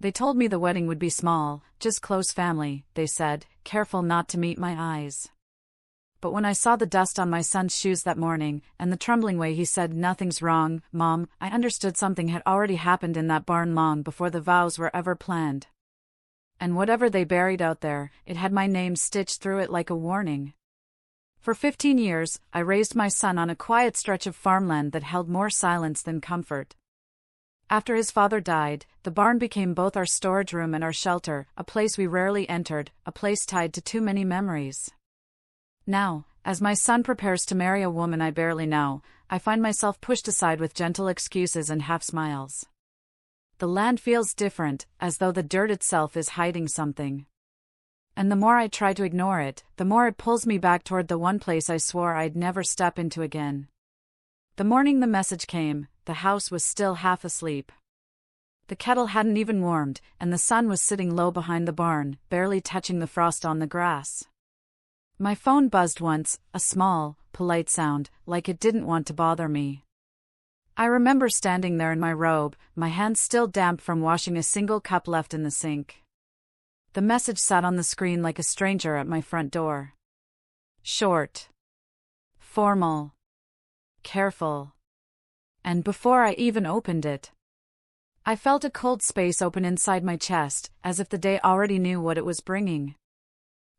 They told me the wedding would be small, just close family, they said, careful not to meet my eyes. But when I saw the dust on my son's shoes that morning, and the trembling way he said nothing's wrong, Mom, I understood something had already happened in that barn long before the vows were ever planned. And whatever they buried out there, it had my name stitched through it like a warning. For 15 years, I raised my son on a quiet stretch of farmland that held more silence than comfort. After his father died, the barn became both our storage room and our shelter, a place we rarely entered, a place tied to too many memories. Now, as my son prepares to marry a woman I barely know, I find myself pushed aside with gentle excuses and half smiles. The land feels different, as though the dirt itself is hiding something. And the more I try to ignore it, the more it pulls me back toward the one place I swore I'd never step into again. The morning the message came, the house was still half asleep. The kettle hadn't even warmed, and the sun was sitting low behind the barn, barely touching the frost on the grass. My phone buzzed once, a small, polite sound, like it didn't want to bother me. I remember standing there in my robe, my hands still damp from washing a single cup left in the sink. The message sat on the screen like a stranger at my front door. Short. Formal. Careful. And before I even opened it, I felt a cold space open inside my chest, as if the day already knew what it was bringing.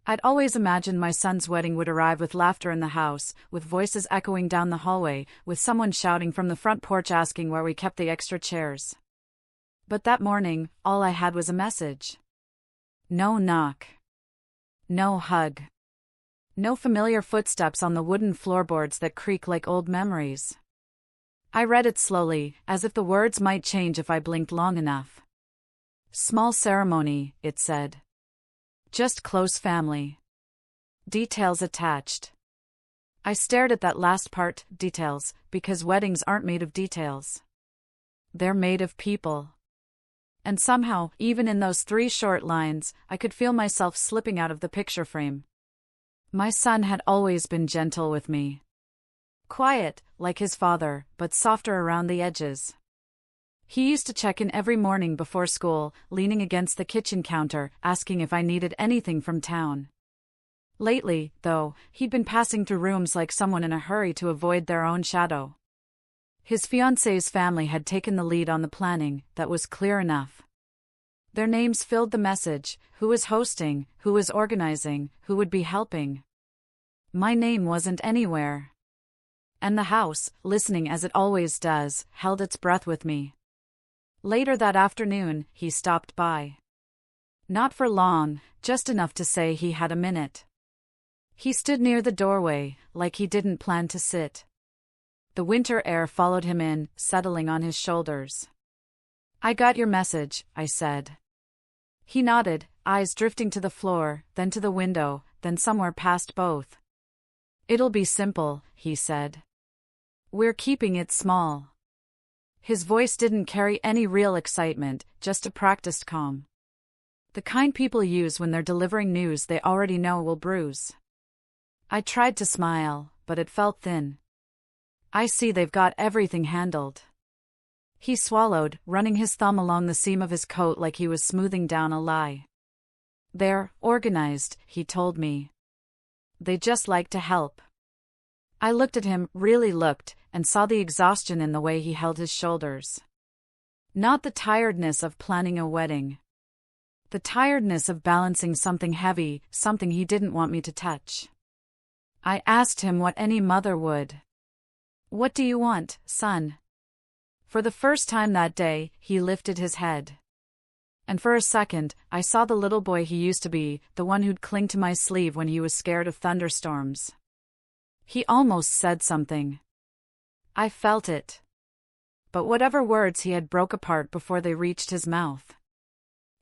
I'd always imagined my son's wedding would arrive with laughter in the house, with voices echoing down the hallway, with someone shouting from the front porch asking where we kept the extra chairs. But that morning, all I had was a message. No knock. No hug. No familiar footsteps on the wooden floorboards that creak like old memories. I read it slowly, as if the words might change if I blinked long enough. Small ceremony, it said. Just close family. Details attached. I stared at that last part, details, because weddings aren't made of details. They're made of people. And somehow, even in those 3 short lines, I could feel myself slipping out of the picture frame. My son had always been gentle with me. Quiet, like his father, but softer around the edges. He used to check in every morning before school, leaning against the kitchen counter, asking if I needed anything from town. Lately, though, he'd been passing through rooms like someone in a hurry to avoid their own shadow. His fiancée's family had taken the lead on the planning, that was clear enough. Their names filled the message: who was hosting, who was organizing, who would be helping. My name wasn't anywhere. And the house, listening as it always does, held its breath with me. Later that afternoon, he stopped by. Not for long, just enough to say he had a minute. He stood near the doorway, like he didn't plan to sit. The winter air followed him in, settling on his shoulders. I got your message, I said. He nodded, eyes drifting to the floor, then to the window, then somewhere past both. It'll be simple, he said. We're keeping it small. His voice didn't carry any real excitement, just a practiced calm. The kind people use when they're delivering news they already know will bruise. I tried to smile, but it felt thin. I see they've got everything handled. He swallowed, running his thumb along the seam of his coat like he was smoothing down a lie. They're organized, he told me. They just like to help. I looked at him, really looked, and saw the exhaustion in the way he held his shoulders. Not the tiredness of planning a wedding. The tiredness of balancing something heavy, something he didn't want me to touch. I asked him what any mother would. What do you want, son? For the first time that day, he lifted his head. And for a second, I saw the little boy he used to be, the one who'd cling to my sleeve when he was scared of thunderstorms. He almost said something. I felt it. But whatever words he had broke apart before they reached his mouth.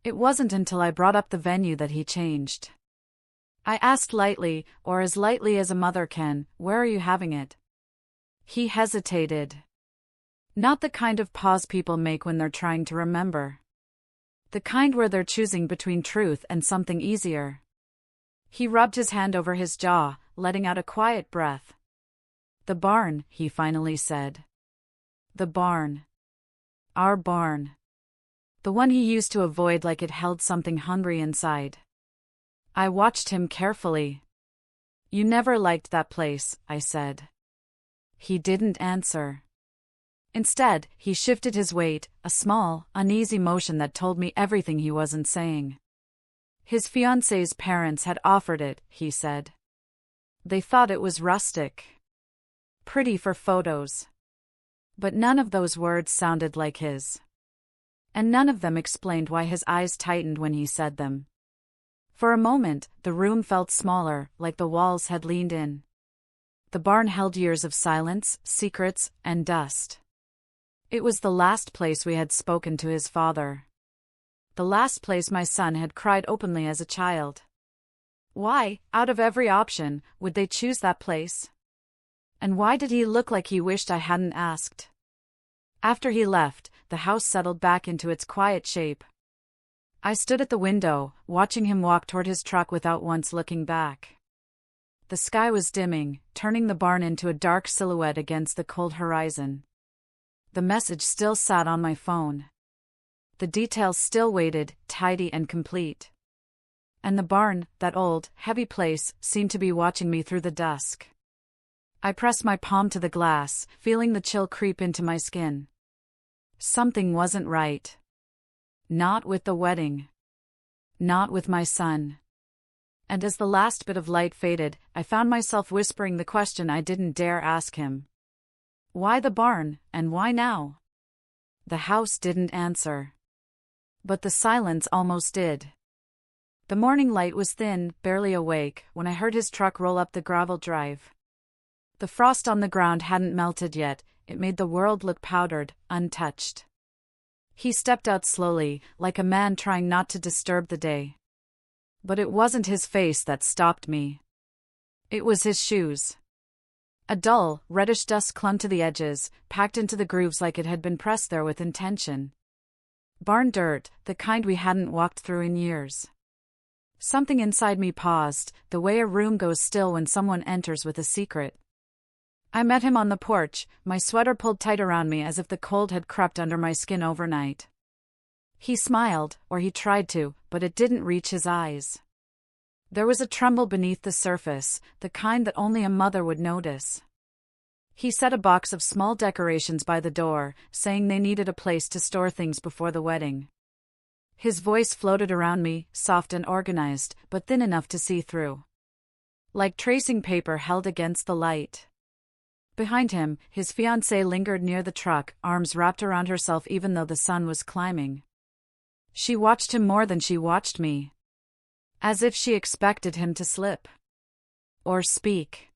It wasn't until I brought up the venue that he changed. I asked lightly, or as lightly as a mother can, where are you having it? He hesitated. Not the kind of pause people make when they're trying to remember. The kind where they're choosing between truth and something easier. He rubbed his hand over his jaw, letting out a quiet breath. The barn, he finally said. The barn. Our barn. The one he used to avoid like it held something hungry inside. I watched him carefully. "You never liked that place," I said. He didn't answer. Instead, he shifted his weight, a small, uneasy motion that told me everything he wasn't saying. His fiancée's parents had offered it, he said. They thought it was rustic. Pretty for photos. But none of those words sounded like his. And none of them explained why his eyes tightened when he said them. For a moment, the room felt smaller, like the walls had leaned in. The barn held years of silence, secrets, and dust. It was the last place we had spoken to his father. The last place my son had cried openly as a child. Why, out of every option, would they choose that place? And why did he look like he wished I hadn't asked? After he left, the house settled back into its quiet shape. I stood at the window, watching him walk toward his truck without once looking back. The sky was dimming, turning the barn into a dark silhouette against the cold horizon. The message still sat on my phone. The details still waited, tidy and complete. And the barn, that old, heavy place, seemed to be watching me through the dusk. I pressed my palm to the glass, feeling the chill creep into my skin. Something wasn't right. Not with the wedding. Not with my son. And as the last bit of light faded, I found myself whispering the question I didn't dare ask him. Why the barn, and why now? The house didn't answer. But the silence almost did. The morning light was thin, barely awake, when I heard his truck roll up the gravel drive. The frost on the ground hadn't melted yet, it made the world look powdered, untouched. He stepped out slowly, like a man trying not to disturb the day. But it wasn't his face that stopped me. It was his shoes. A dull, reddish dust clung to the edges, packed into the grooves like it had been pressed there with intention. Barn dirt, the kind we hadn't walked through in years. Something inside me paused, the way a room goes still when someone enters with a secret. I met him on the porch, my sweater pulled tight around me as if the cold had crept under my skin overnight. He smiled, or he tried to, but it didn't reach his eyes. There was a tremble beneath the surface, the kind that only a mother would notice. He set a box of small decorations by the door, saying they needed a place to store things before the wedding. His voice floated around me, soft and organized, but thin enough to see through. Like tracing paper held against the light. Behind him, his fiancée lingered near the truck, arms wrapped around herself even though the sun was climbing. She watched him more than she watched me. As if she expected him to slip. Or speak.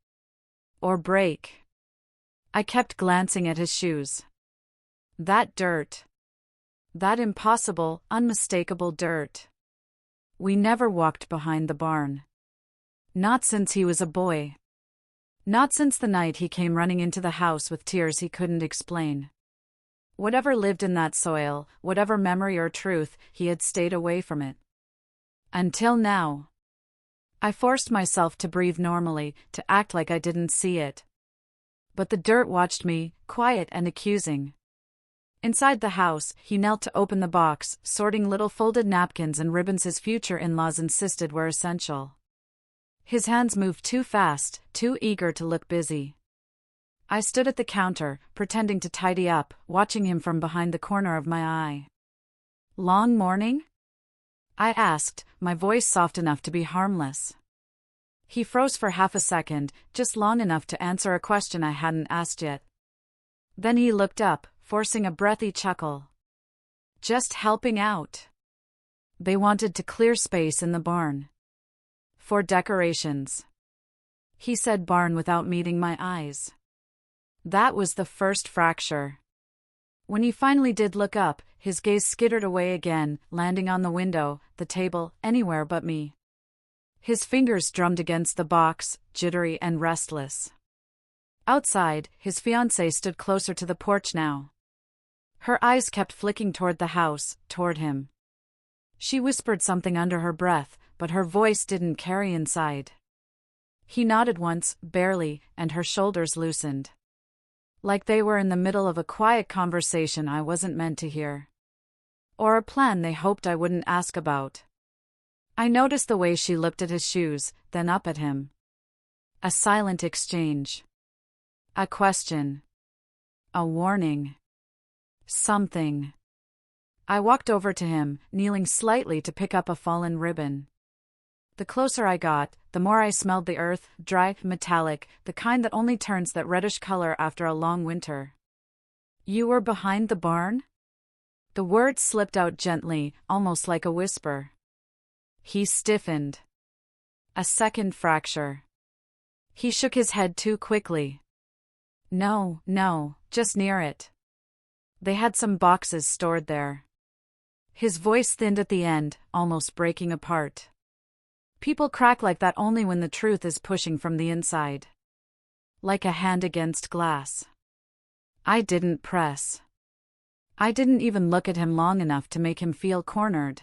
Or break. I kept glancing at his shoes. That dirt. That impossible, unmistakable dirt. We never walked behind the barn. Not since he was a boy. Not since the night he came running into the house with tears he couldn't explain. Whatever lived in that soil, whatever memory or truth, he had stayed away from it. Until now. I forced myself to breathe normally, to act like I didn't see it. But the dirt watched me, quiet and accusing. Inside the house, he knelt to open the box, sorting little folded napkins and ribbons his future in-laws insisted were essential. His hands moved too fast, too eager to look busy. I stood at the counter, pretending to tidy up, watching him from behind the corner of my eye. Long morning? I asked, my voice soft enough to be harmless. He froze for half a second, just long enough to answer a question I hadn't asked yet. Then he looked up, forcing a breathy chuckle. Just helping out. They wanted to clear space in the barn. For decorations. He said barn without meeting my eyes. That was the first fracture. When he finally did look up, his gaze skittered away again, landing on the window, the table, anywhere but me. His fingers drummed against the box, jittery and restless. Outside, his fiancée stood closer to the porch now. Her eyes kept flicking toward the house, toward him. She whispered something under her breath, but her voice didn't carry inside. He nodded once, barely, and her shoulders loosened. Like they were in the middle of a quiet conversation I wasn't meant to hear. Or a plan they hoped I wouldn't ask about. I noticed the way she looked at his shoes, then up at him. A silent exchange. A question. A warning. Something. I walked over to him, kneeling slightly to pick up a fallen ribbon. The closer I got, the more I smelled the earth, dry, metallic, the kind that only turns that reddish color after a long winter. You were behind the barn? The words slipped out gently, almost like a whisper. He stiffened. A second fracture. He shook his head too quickly. No, just near it. They had some boxes stored there. His voice thinned at the end, almost breaking apart. People crack like that only when the truth is pushing from the inside. Like a hand against glass. I didn't press. I didn't even look at him long enough to make him feel cornered.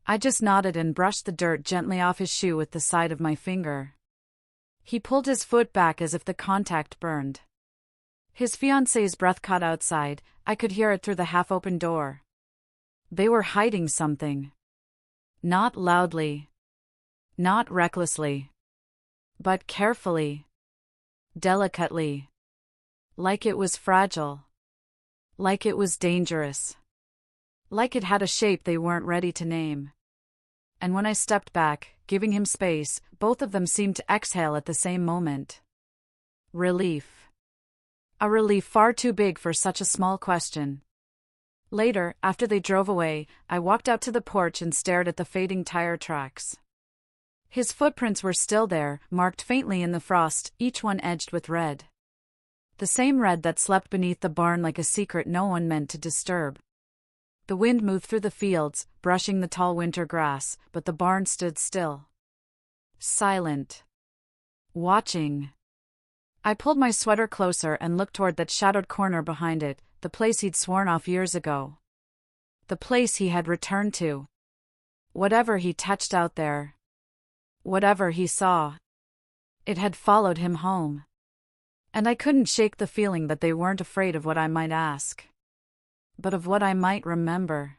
I just nodded and brushed the dirt gently off his shoe with the side of my finger. He pulled his foot back as if the contact burned. His fiancée's breath caught outside, I could hear it through the half-open door. They were hiding something. Not loudly. Not recklessly. But carefully. Delicately. Like it was fragile. Like it was dangerous. Like it had a shape they weren't ready to name. And when I stepped back, giving him space, both of them seemed to exhale at the same moment. Relief. A relief far too big for such a small question. Later, after they drove away, I walked out to the porch and stared at the fading tire tracks. His footprints were still there, marked faintly in the frost, each one edged with red. The same red that slept beneath the barn like a secret no one meant to disturb. The wind moved through the fields, brushing the tall winter grass, but the barn stood still. Silent. Watching. I pulled my sweater closer and looked toward that shadowed corner behind it, the place he'd sworn off years ago. The place he had returned to. Whatever he touched out there. Whatever he saw. It had followed him home. And I couldn't shake the feeling that they weren't afraid of what I might ask. But of what I might remember.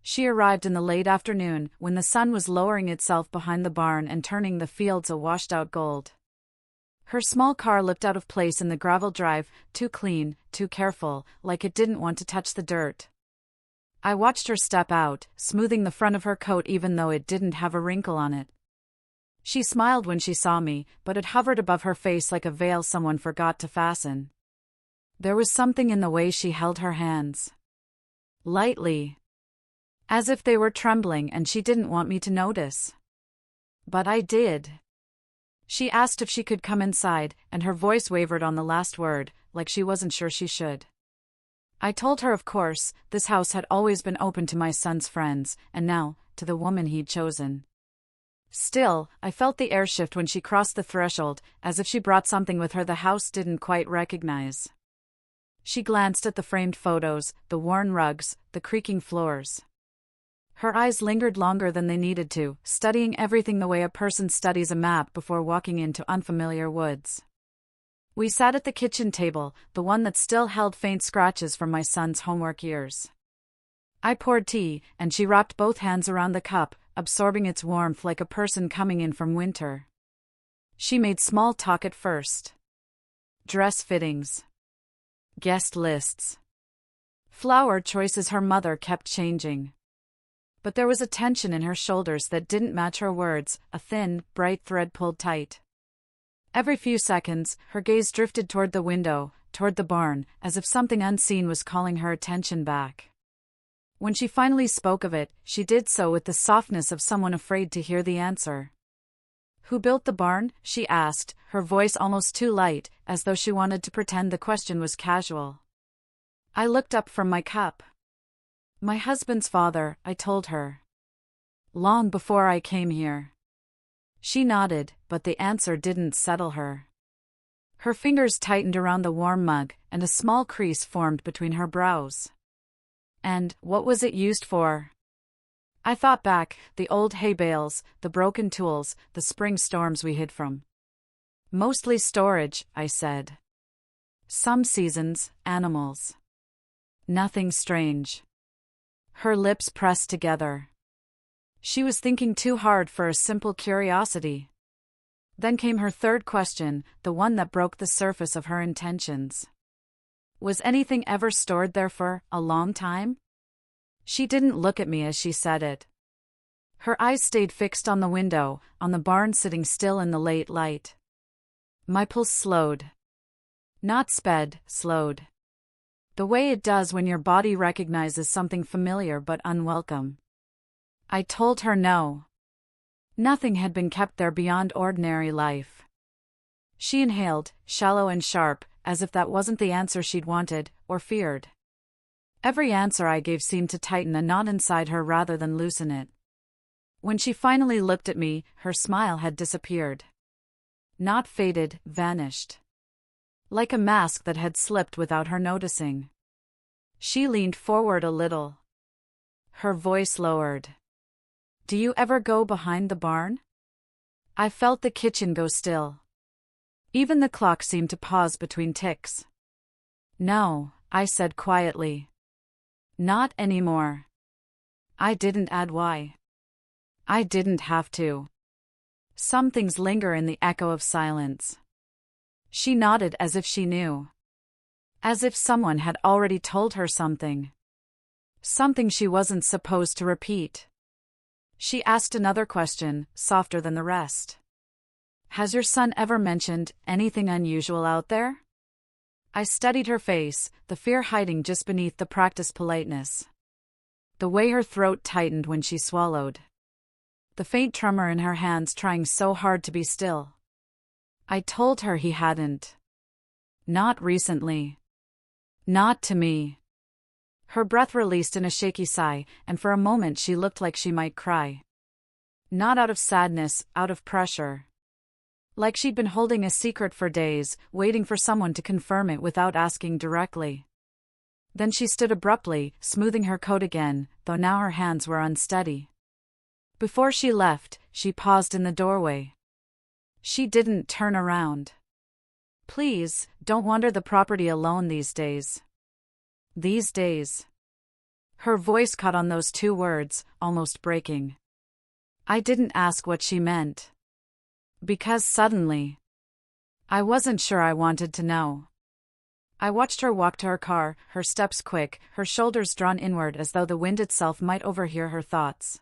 She arrived in the late afternoon, when the sun was lowering itself behind the barn and turning the fields a washed-out gold. Her small car looked out of place in the gravel drive, too clean, too careful, like it didn't want to touch the dirt. I watched her step out, smoothing the front of her coat even though it didn't have a wrinkle on it. She smiled when she saw me, but it hovered above her face like a veil someone forgot to fasten. There was something in the way she held her hands. Lightly. As if they were trembling and she didn't want me to notice. But I did. She asked if she could come inside, and her voice wavered on the last word, like she wasn't sure she should. I told her, of course, this house had always been open to my son's friends, and now, to the woman he'd chosen. Still, I felt the air shift when she crossed the threshold, as if she brought something with her the house didn't quite recognize. She glanced at the framed photos, the worn rugs, the creaking floors. Her eyes lingered longer than they needed to, studying everything the way a person studies a map before walking into unfamiliar woods. We sat at the kitchen table, the one that still held faint scratches from my son's homework years. I poured tea, and she wrapped both hands around the cup, absorbing its warmth like a person coming in from winter. She made small talk at first. Dress fittings. Guest lists. Flower choices her mother kept changing. But there was a tension in her shoulders that didn't match her words, a thin, bright thread pulled tight. Every few seconds, her gaze drifted toward the window, toward the barn, as if something unseen was calling her attention back. When she finally spoke of it, she did so with the softness of someone afraid to hear the answer. "Who built the barn?" she asked, her voice almost too light, as though she wanted to pretend the question was casual. I looked up from my cup. "My husband's father," I told her. "Long before I came here." She nodded, but the answer didn't settle her. Her fingers tightened around the warm mug, and a small crease formed between her brows. "And what was it used for?" I thought back, the old hay bales, the broken tools, the spring storms we hid from. "Mostly storage," I said. "Some seasons, animals. Nothing strange." Her lips pressed together. She was thinking too hard for a simple curiosity. Then came her third question, the one that broke the surface of her intentions. Was anything ever stored there for a long time? She didn't look at me as she said it. Her eyes stayed fixed on the window, on the barn sitting still in the late light. My pulse slowed. Not sped, slowed. The way it does when your body recognizes something familiar but unwelcome. I told her no. Nothing had been kept there beyond ordinary life. She inhaled, shallow and sharp, as if that wasn't the answer she'd wanted, or feared. Every answer I gave seemed to tighten a knot inside her rather than loosen it. When she finally looked at me, her smile had disappeared. Not faded, vanished. Like a mask that had slipped without her noticing. She leaned forward a little. Her voice lowered. Do you ever go behind the barn? I felt the kitchen go still. Even the clock seemed to pause between ticks. No, I said quietly. Not anymore. I didn't add why. I didn't have to. Some things linger in the echo of silence. She nodded as if she knew. As if someone had already told her something. Something she wasn't supposed to repeat. She asked another question, softer than the rest. Has your son ever mentioned anything unusual out there? I studied her face, the fear hiding just beneath the practiced politeness. The way her throat tightened when she swallowed. The faint tremor in her hands trying so hard to be still. I told her he hadn't. Not recently. Not to me. Her breath released in a shaky sigh, and for a moment she looked like she might cry. Not out of sadness, out of pressure. Like she'd been holding a secret for days, waiting for someone to confirm it without asking directly. Then she stood abruptly, smoothing her coat again, though now her hands were unsteady. Before she left, she paused in the doorway. She didn't turn around. Please, don't wander the property alone these days. These days. Her voice caught on those two words, almost breaking. I didn't ask what she meant. Because suddenly, I wasn't sure I wanted to know. I watched her walk to her car, her steps quick, her shoulders drawn inward as though the wind itself might overhear her thoughts.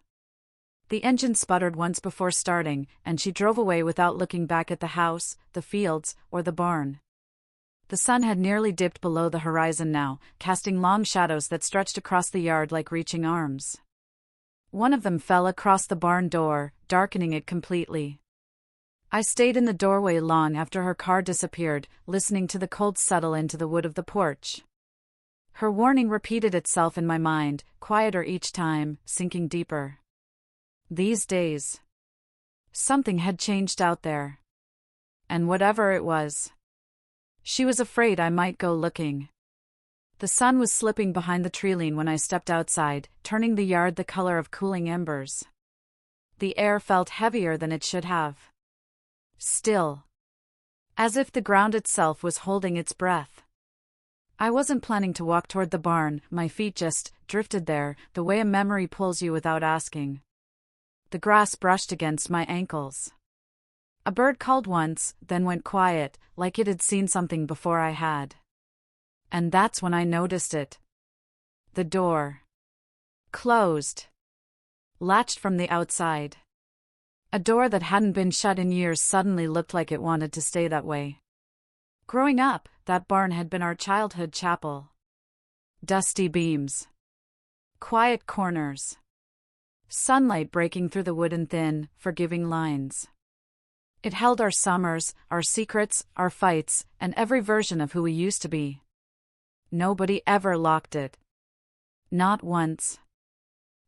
The engine sputtered once before starting, and she drove away without looking back at the house, the fields, or the barn. The sun had nearly dipped below the horizon now, casting long shadows that stretched across the yard like reaching arms. One of them fell across the barn door, darkening it completely. I stayed in the doorway long after her car disappeared, listening to the cold settle into the wood of the porch. Her warning repeated itself in my mind, quieter each time, sinking deeper. These days. Something had changed out there. And whatever it was. She was afraid I might go looking. The sun was slipping behind the treeline when I stepped outside, turning the yard the color of cooling embers. The air felt heavier than it should have. Still. As if the ground itself was holding its breath. I wasn't planning to walk toward the barn, my feet just drifted there, the way a memory pulls you without asking. The grass brushed against my ankles. A bird called once, then went quiet, like it had seen something before I had. And that's when I noticed it. The door. Closed. Latched from the outside. A door that hadn't been shut in years suddenly looked like it wanted to stay that way. Growing up, that barn had been our childhood chapel. Dusty beams. Quiet corners. Sunlight breaking through the wooden thin, forgiving lines. It held our summers, our secrets, our fights, and every version of who we used to be. Nobody ever locked it. Not once.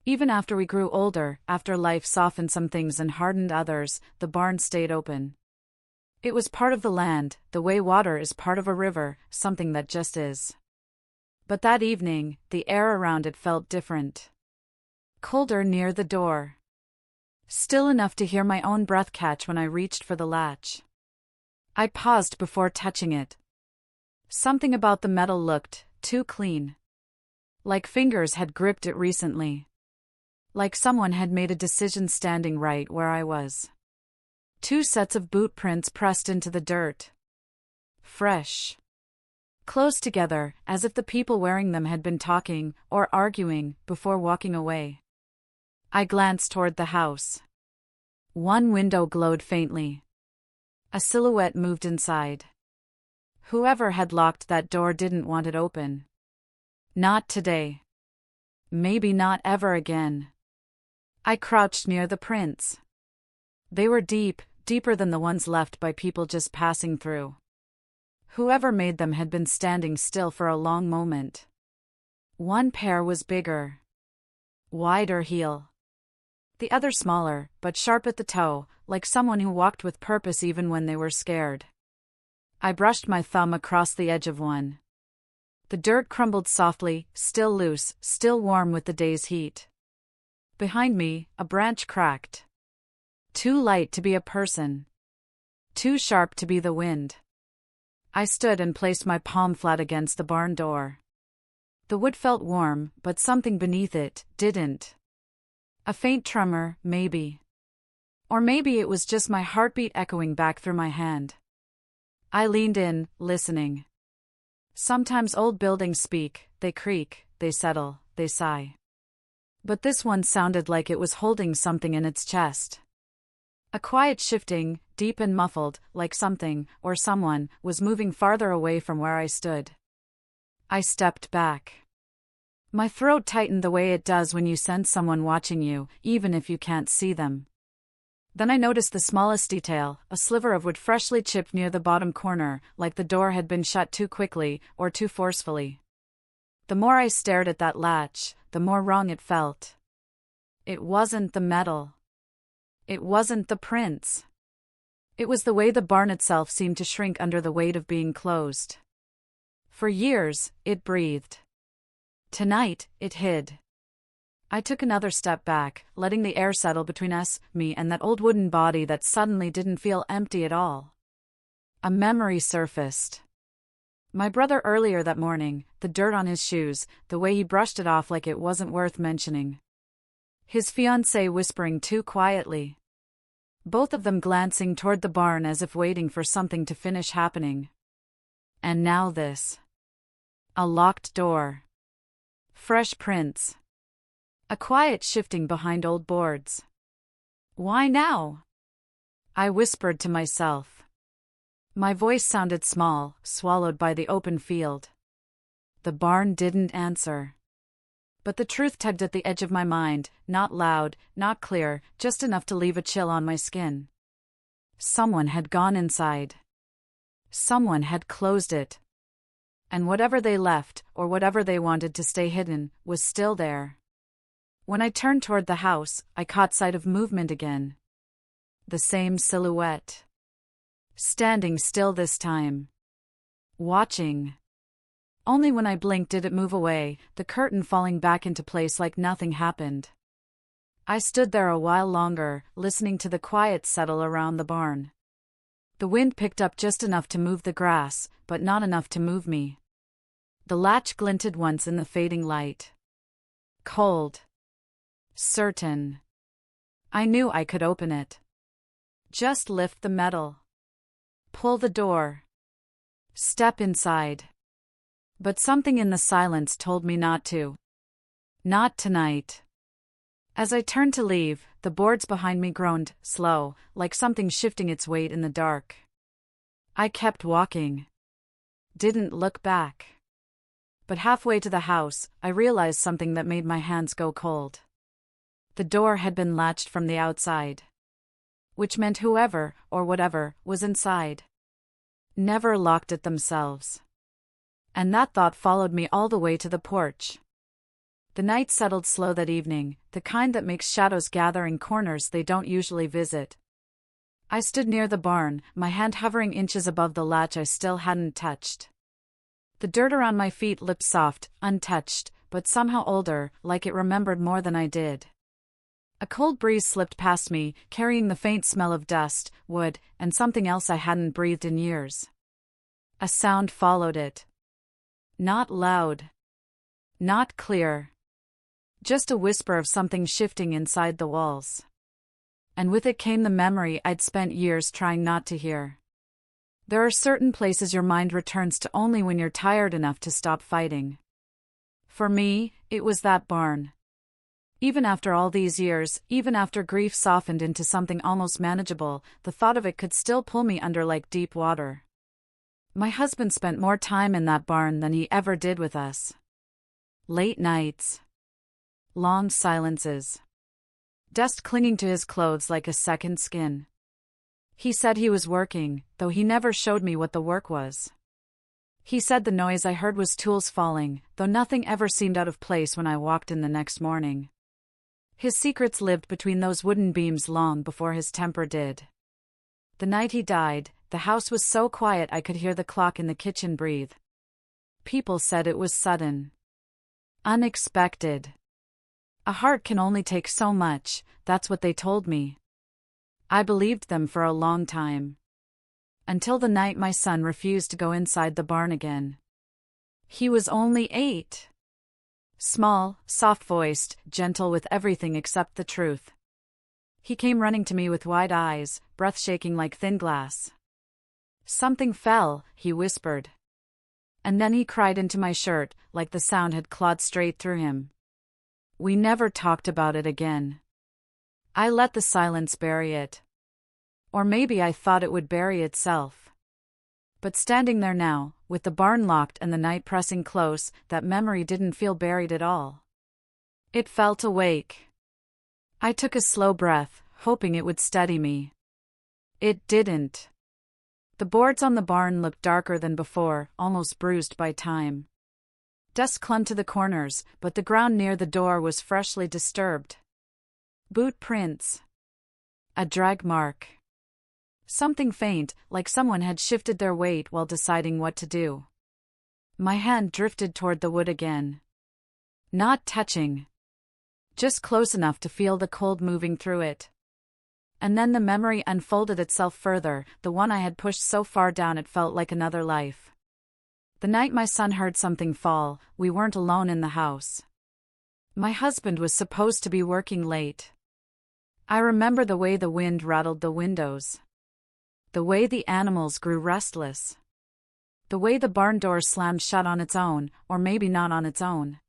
Even after we grew older, after life softened some things and hardened others, the barn stayed open. It was part of the land, the way water is part of a river, something that just is. But that evening, the air around it felt different. Colder near the door. Still enough to hear my own breath catch when I reached for the latch. I paused before touching it. Something about the metal looked too clean. Like fingers had gripped it recently. Like someone had made a decision standing right where I was. 2 sets of boot prints pressed into the dirt. Fresh. Close together, as if the people wearing them had been talking or arguing before walking away. I glanced toward the house. One window glowed faintly. A silhouette moved inside. Whoever had locked that door didn't want it open. Not today. Maybe not ever again. I crouched near the prints. They were deep, deeper than the ones left by people just passing through. Whoever made them had been standing still for a long moment. One pair was bigger. Wider heel. The other smaller, but sharp at the toe, like someone who walked with purpose even when they were scared. I brushed my thumb across the edge of one. The dirt crumbled softly, still loose, still warm with the day's heat. Behind me, a branch cracked. Too light to be a person. Too sharp to be the wind. I stood and placed my palm flat against the barn door. The wood felt warm, but something beneath it didn't. A faint tremor, maybe. Or maybe it was just my heartbeat echoing back through my hand. I leaned in, listening. Sometimes old buildings speak, they creak, they settle, they sigh. But this one sounded like it was holding something in its chest. A quiet shifting, deep and muffled, like something, or someone, was moving farther away from where I stood. I stepped back. My throat tightened the way it does when you sense someone watching you, even if you can't see them. Then I noticed the smallest detail, a sliver of wood freshly chipped near the bottom corner, like the door had been shut too quickly, or too forcefully. The more I stared at that latch, the more wrong it felt. It wasn't the metal. It wasn't the prints. It was the way the barn itself seemed to shrink under the weight of being closed. For years, it breathed. Tonight, it hid. I took another step back, letting the air settle between me, and that old wooden body that suddenly didn't feel empty at all. A memory surfaced. My brother earlier that morning, the dirt on his shoes, the way he brushed it off like it wasn't worth mentioning. His fiancée whispering too quietly. Both of them glancing toward the barn as if waiting for something to finish happening. And now this. A locked door. Fresh prints. A quiet shifting behind old boards. Why now? I whispered to myself. My voice sounded small, swallowed by the open field. The barn didn't answer. But the truth tugged at the edge of my mind, not loud, not clear, just enough to leave a chill on my skin. Someone had gone inside. Someone had closed it. And whatever they left, or whatever they wanted to stay hidden, was still there. When I turned toward the house, I caught sight of movement again. The same silhouette. Standing still this time. Watching. Only when I blinked did it move away, the curtain falling back into place like nothing happened. I stood there a while longer, listening to the quiet settle around the barn. The wind picked up just enough to move the grass, but not enough to move me. The latch glinted once in the fading light. Cold. Certain. I knew I could open it. Just lift the metal. Pull the door. Step inside. But something in the silence told me not to. Not tonight. As I turned to leave, the boards behind me groaned, slow, like something shifting its weight in the dark. I kept walking. Didn't look back. But halfway to the house, I realized something that made my hands go cold. The door had been latched from the outside. Which meant whoever, or whatever, was inside. Never locked it themselves. And that thought followed me all the way to the porch. The night settled slow that evening, the kind that makes shadows gather in corners they don't usually visit. I stood near the barn, my hand hovering inches above the latch I still hadn't touched. The dirt around my feet looked soft, untouched, but somehow older, like it remembered more than I did. A cold breeze slipped past me, carrying the faint smell of dust, wood, and something else I hadn't breathed in years. A sound followed it. Not loud. Not clear. Just a whisper of something shifting inside the walls. And with it came the memory I'd spent years trying not to hear. There are certain places your mind returns to only when you're tired enough to stop fighting. For me, it was that barn. Even after all these years, even after grief softened into something almost manageable, the thought of it could still pull me under like deep water. My husband spent more time in that barn than he ever did with us. Late nights. Long silences. Dust clinging to his clothes like a second skin. He said he was working, though he never showed me what the work was. He said the noise I heard was tools falling, though nothing ever seemed out of place when I walked in the next morning. His secrets lived between those wooden beams long before his temper did. The night he died, the house was so quiet I could hear the clock in the kitchen breathe. People said it was sudden. Unexpected. A heart can only take so much, that's what they told me. I believed them for a long time. Until the night my son refused to go inside the barn again. He was only 8. Small, soft-voiced, gentle with everything except the truth. He came running to me with wide eyes, breath shaking like thin glass. "Something fell," he whispered. And then he cried into my shirt, like the sound had clawed straight through him. We never talked about it again. I let the silence bury it. Or maybe I thought it would bury itself. But standing there now, with the barn locked and the night pressing close, that memory didn't feel buried at all. It felt awake. I took a slow breath, hoping it would steady me. It didn't. The boards on the barn looked darker than before, almost bruised by time. Dust clung to the corners, but the ground near the door was freshly disturbed. Boot prints. A drag mark. Something faint, like someone had shifted their weight while deciding what to do. My hand drifted toward the wood again. Not touching. Just close enough to feel the cold moving through it. And then the memory unfolded itself further, the one I had pushed so far down it felt like another life. The night my son heard something fall, we weren't alone in the house. My husband was supposed to be working late. I remember the way the wind rattled the windows. The way the animals grew restless. The way the barn door slammed shut on its own, or maybe not on its own.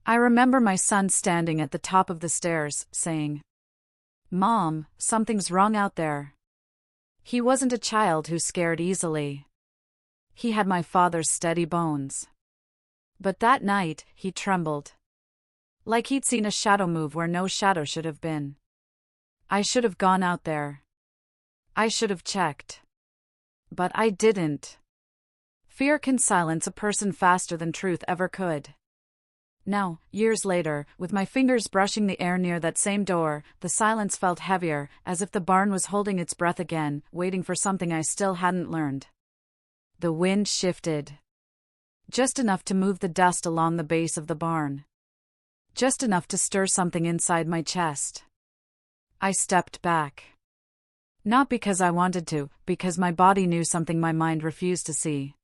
I remember my son standing at the top of the stairs, saying, "Mom, something's wrong out there." He wasn't a child who scared easily. He had my father's steady bones. But that night, he trembled. Like he'd seen a shadow move where no shadow should have been. I should have gone out there. I should have checked. But I didn't. Fear can silence a person faster than truth ever could. Now, years later, with my fingers brushing the air near that same door, the silence felt heavier, as if the barn was holding its breath again, waiting for something I still hadn't learned. The wind shifted. Just enough to move the dust along the base of the barn. Just enough to stir something inside my chest. I stepped back. Not because I wanted to, because my body knew something my mind refused to see.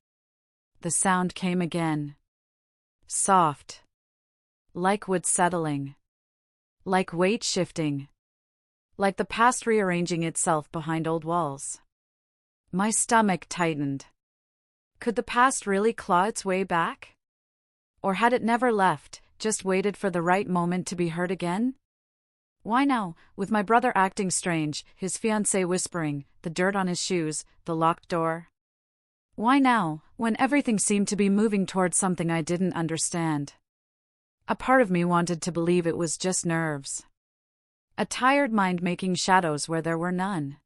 The sound came again. Soft. Like wood settling. Like weight shifting. Like the past rearranging itself behind old walls. My stomach tightened. Could the past really claw its way back? Or had it never left, just waited for the right moment to be heard again? Why now, with my brother acting strange, his fiancée whispering, the dirt on his shoes, the locked door? Why now, when everything seemed to be moving towards something I didn't understand? A part of me wanted to believe it was just nerves. A tired mind making shadows where there were none.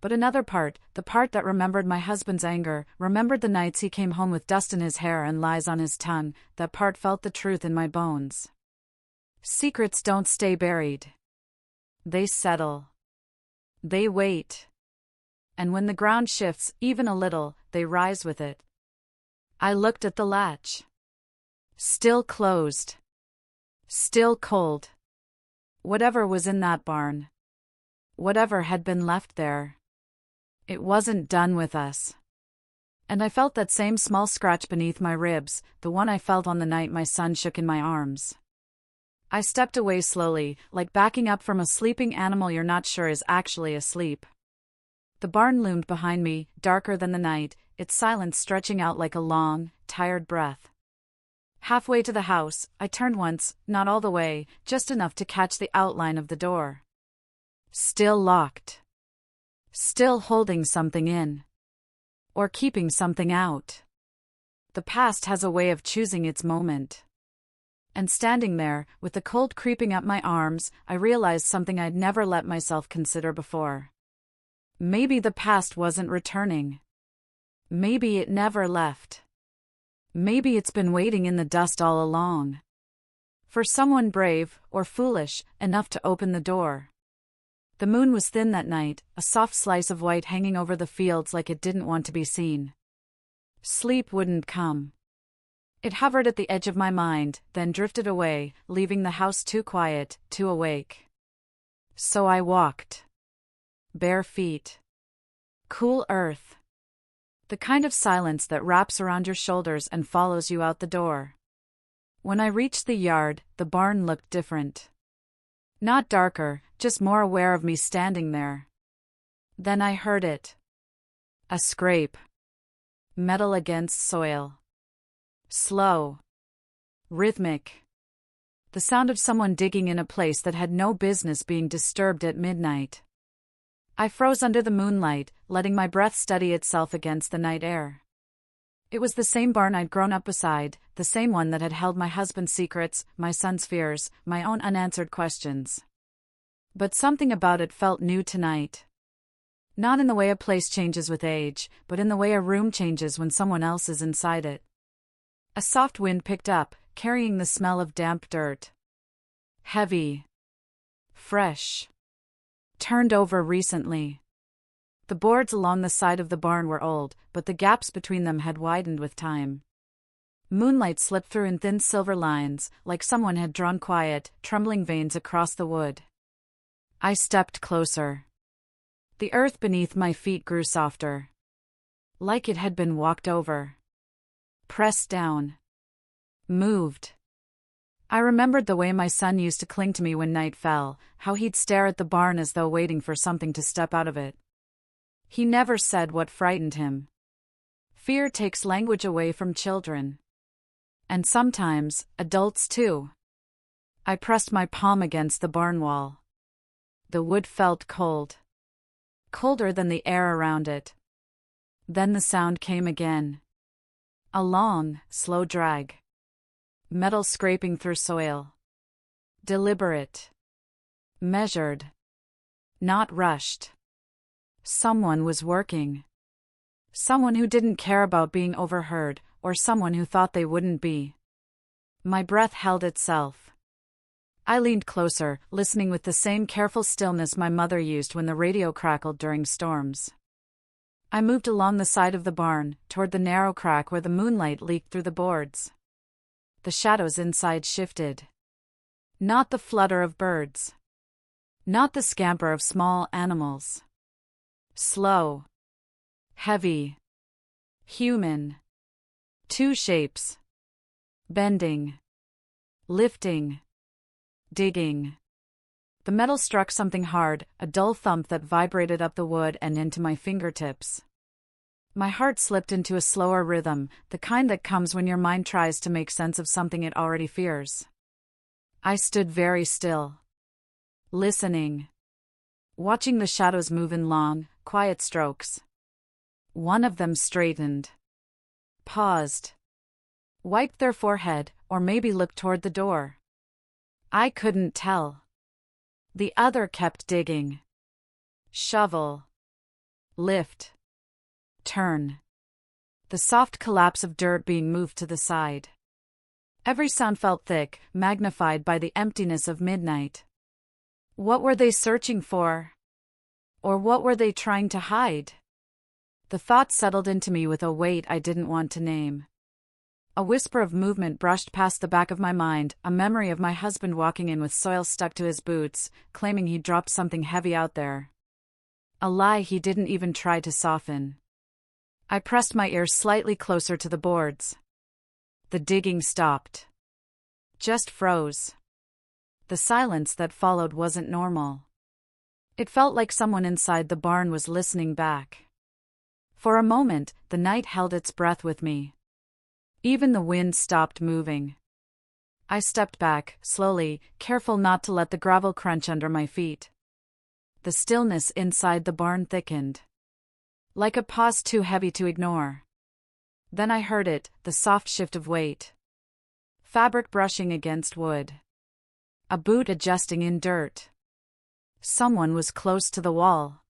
But another part, the part that remembered my husband's anger, remembered the nights he came home with dust in his hair and lies on his tongue, that part felt the truth in my bones. Secrets don't stay buried. They settle. They wait. And when the ground shifts, even a little, they rise with it. I looked at the latch. Still closed. Still cold. Whatever was in that barn. Whatever had been left there. It wasn't done with us. And I felt that same small scratch beneath my ribs, the one I felt on the night my son shook in my arms. I stepped away slowly, like backing up from a sleeping animal you're not sure is actually asleep. The barn loomed behind me, darker than the night, its silence stretching out like a long, tired breath. Halfway to the house, I turned once, not all the way, just enough to catch the outline of the door. Still locked. Still holding something in. Or keeping something out. The past has a way of choosing its moment. And standing there, with the cold creeping up my arms, I realized something I'd never let myself consider before. Maybe the past wasn't returning. Maybe it never left. Maybe it's been waiting in the dust all along. For someone brave, or foolish, enough to open the door. The moon was thin that night, a soft slice of white hanging over the fields like it didn't want to be seen. Sleep wouldn't come. It hovered at the edge of my mind, then drifted away, leaving the house too quiet, too awake. So I walked. Bare feet. Cool earth. The kind of silence that wraps around your shoulders and follows you out the door. When I reached the yard, the barn looked different. Not darker, just more aware of me standing there. Then I heard it. A scrape. Metal against soil. Slow. Rhythmic. The sound of someone digging in a place that had no business being disturbed at midnight. I froze under the moonlight, letting my breath steady itself against the night air. It was the same barn I'd grown up beside, the same one that had held my husband's secrets, my son's fears, my own unanswered questions. But something about it felt new tonight. Not in the way a place changes with age, but in the way a room changes when someone else is inside it. A soft wind picked up, carrying the smell of damp dirt. Heavy. Fresh. Turned over recently. The boards along the side of the barn were old, but the gaps between them had widened with time. Moonlight slipped through in thin silver lines, like someone had drawn quiet, trembling veins across the wood. I stepped closer. The earth beneath my feet grew softer. Like it had been walked over. Pressed down. Moved. I remembered the way my son used to cling to me when night fell, how he'd stare at the barn as though waiting for something to step out of it. He never said what frightened him. Fear takes language away from children. And sometimes, adults too. I pressed my palm against the barn wall. The wood felt cold. Colder than the air around it. Then the sound came again. A long, slow drag. Metal scraping through soil. Deliberate. Measured. Not rushed. Someone was working. Someone who didn't care about being overheard, or someone who thought they wouldn't be. My breath held itself. I leaned closer, listening with the same careful stillness my mother used when the radio crackled during storms. I moved along the side of the barn, toward the narrow crack where the moonlight leaked through the boards. The shadows inside shifted. Not the flutter of birds. Not the scamper of small animals. Slow. Heavy. Human. Two shapes. Bending. Lifting. Digging. The metal struck something hard, a dull thump that vibrated up the wood and into my fingertips. My heart slipped into a slower rhythm, the kind that comes when your mind tries to make sense of something it already fears. I stood very still. Listening. Watching the shadows move in long, quiet strokes. One of them straightened. Paused. Wiped their forehead, or maybe looked toward the door. I couldn't tell. The other kept digging. Shovel. Lift. Turn. The soft collapse of dirt being moved to the side. Every sound felt thick, magnified by the emptiness of midnight. What were they searching for? Or what were they trying to hide? The thought settled into me with a weight I didn't want to name. A whisper of movement brushed past the back of my mind, a memory of my husband walking in with soil stuck to his boots, claiming he'd dropped something heavy out there. A lie he didn't even try to soften. I pressed my ear slightly closer to the boards. The digging stopped. Just froze. The silence that followed wasn't normal. It felt like someone inside the barn was listening back. For a moment, the night held its breath with me. Even the wind stopped moving. I stepped back, slowly, careful not to let the gravel crunch under my feet. The stillness inside the barn thickened. Like a pause too heavy to ignore. Then I heard it, the soft shift of weight. Fabric brushing against wood. A boot adjusting in dirt. Someone was close to the wall.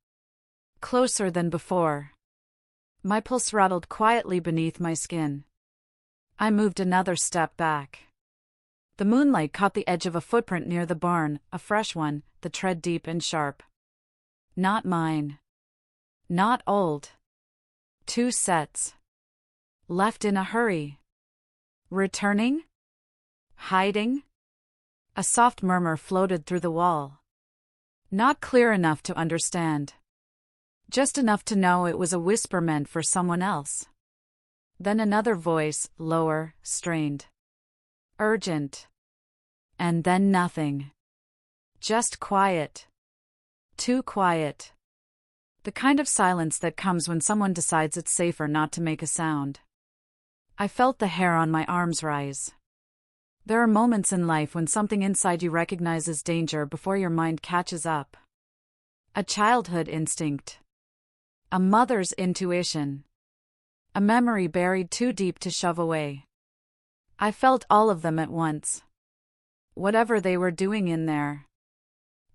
Closer than before. My pulse rattled quietly beneath my skin. I moved another step back. The moonlight caught the edge of a footprint near the barn, a fresh one, the tread deep and sharp. Not mine. Not old. 2 sets. Left in a hurry. Returning? Hiding? A soft murmur floated through the wall. Not clear enough to understand. Just enough to know it was a whisper meant for someone else. Then another voice, lower, strained. Urgent. And then nothing. Just quiet. Too quiet. The kind of silence that comes when someone decides it's safer not to make a sound. I felt the hair on my arms rise. There are moments in life when something inside you recognizes danger before your mind catches up. A childhood instinct. A mother's intuition. A memory buried too deep to shove away. I felt all of them at once. Whatever they were doing in there.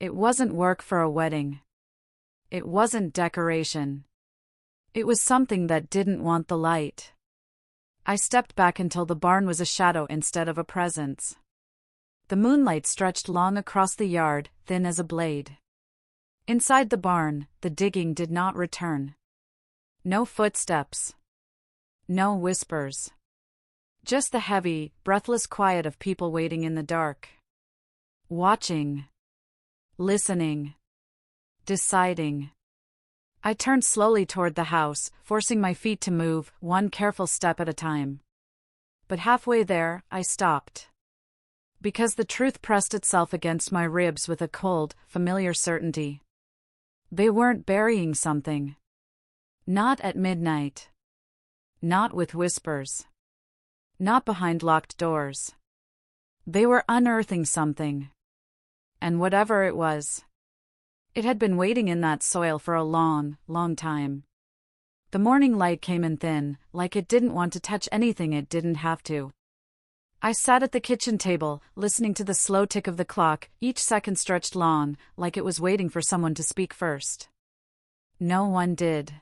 It wasn't work for a wedding. It wasn't decoration. It was something that didn't want the light. I stepped back until the barn was a shadow instead of a presence. The moonlight stretched long across the yard, thin as a blade. Inside the barn, the digging did not return. No footsteps. No whispers. Just the heavy, breathless quiet of people waiting in the dark. Watching. Listening. Deciding. I turned slowly toward the house, forcing my feet to move, one careful step at a time. But halfway there, I stopped. Because the truth pressed itself against my ribs with a cold, familiar certainty. They weren't burying something. Not at midnight. Not with whispers. Not behind locked doors. They were unearthing something. And whatever it was, it had been waiting in that soil for a long, long time. The morning light came in thin, like it didn't want to touch anything it didn't have to. I sat at the kitchen table, listening to the slow tick of the clock, each second stretched long, like it was waiting for someone to speak first. No one did.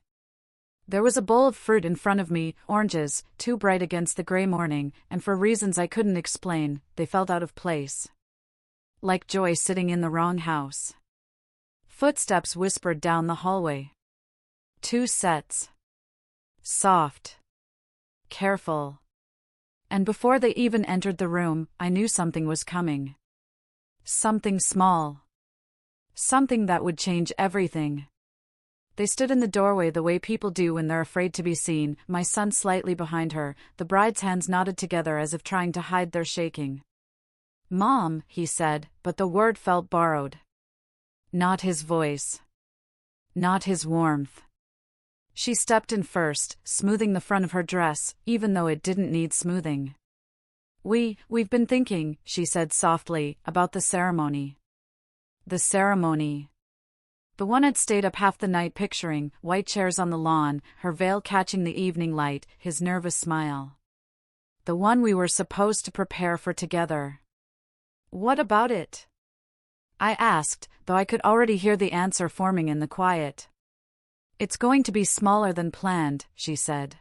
There was a bowl of fruit in front of me, oranges, too bright against the gray morning, and for reasons I couldn't explain, they felt out of place. Like joy sitting in the wrong house. Footsteps whispered down the hallway. 2 sets. Soft. Careful. And before they even entered the room, I knew something was coming. Something small. Something that would change everything. They stood in the doorway the way people do when they're afraid to be seen, my son slightly behind her, the bride's hands knotted together as if trying to hide their shaking. "Mom," he said, but the word felt borrowed. Not his voice. Not his warmth. She stepped in first, smoothing the front of her dress, even though it didn't need smoothing. We've been thinking," she said softly, "about the ceremony." The ceremony. The one I'd stayed up half the night picturing, white chairs on the lawn, her veil catching the evening light, his nervous smile. The one we were supposed to prepare for together. "What about it?" I asked, though I could already hear the answer forming in the quiet. "It's going to be smaller than planned," she said.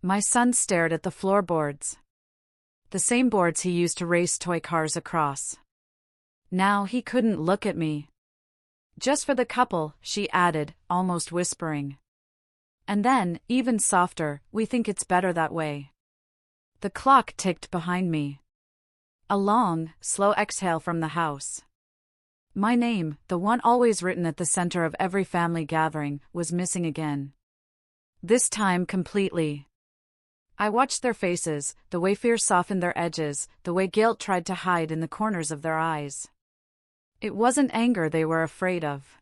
My son stared at the floorboards. The same boards he used to race toy cars across. Now he couldn't look at me. "Just for the couple," she added, almost whispering. "And then, even softer, we think it's better that way." The clock ticked behind me. A long, slow exhale from the house. My name, the one always written at the center of every family gathering, was missing again. This time completely. I watched their faces, the way fear softened their edges, the way guilt tried to hide in the corners of their eyes. It wasn't anger they were afraid of.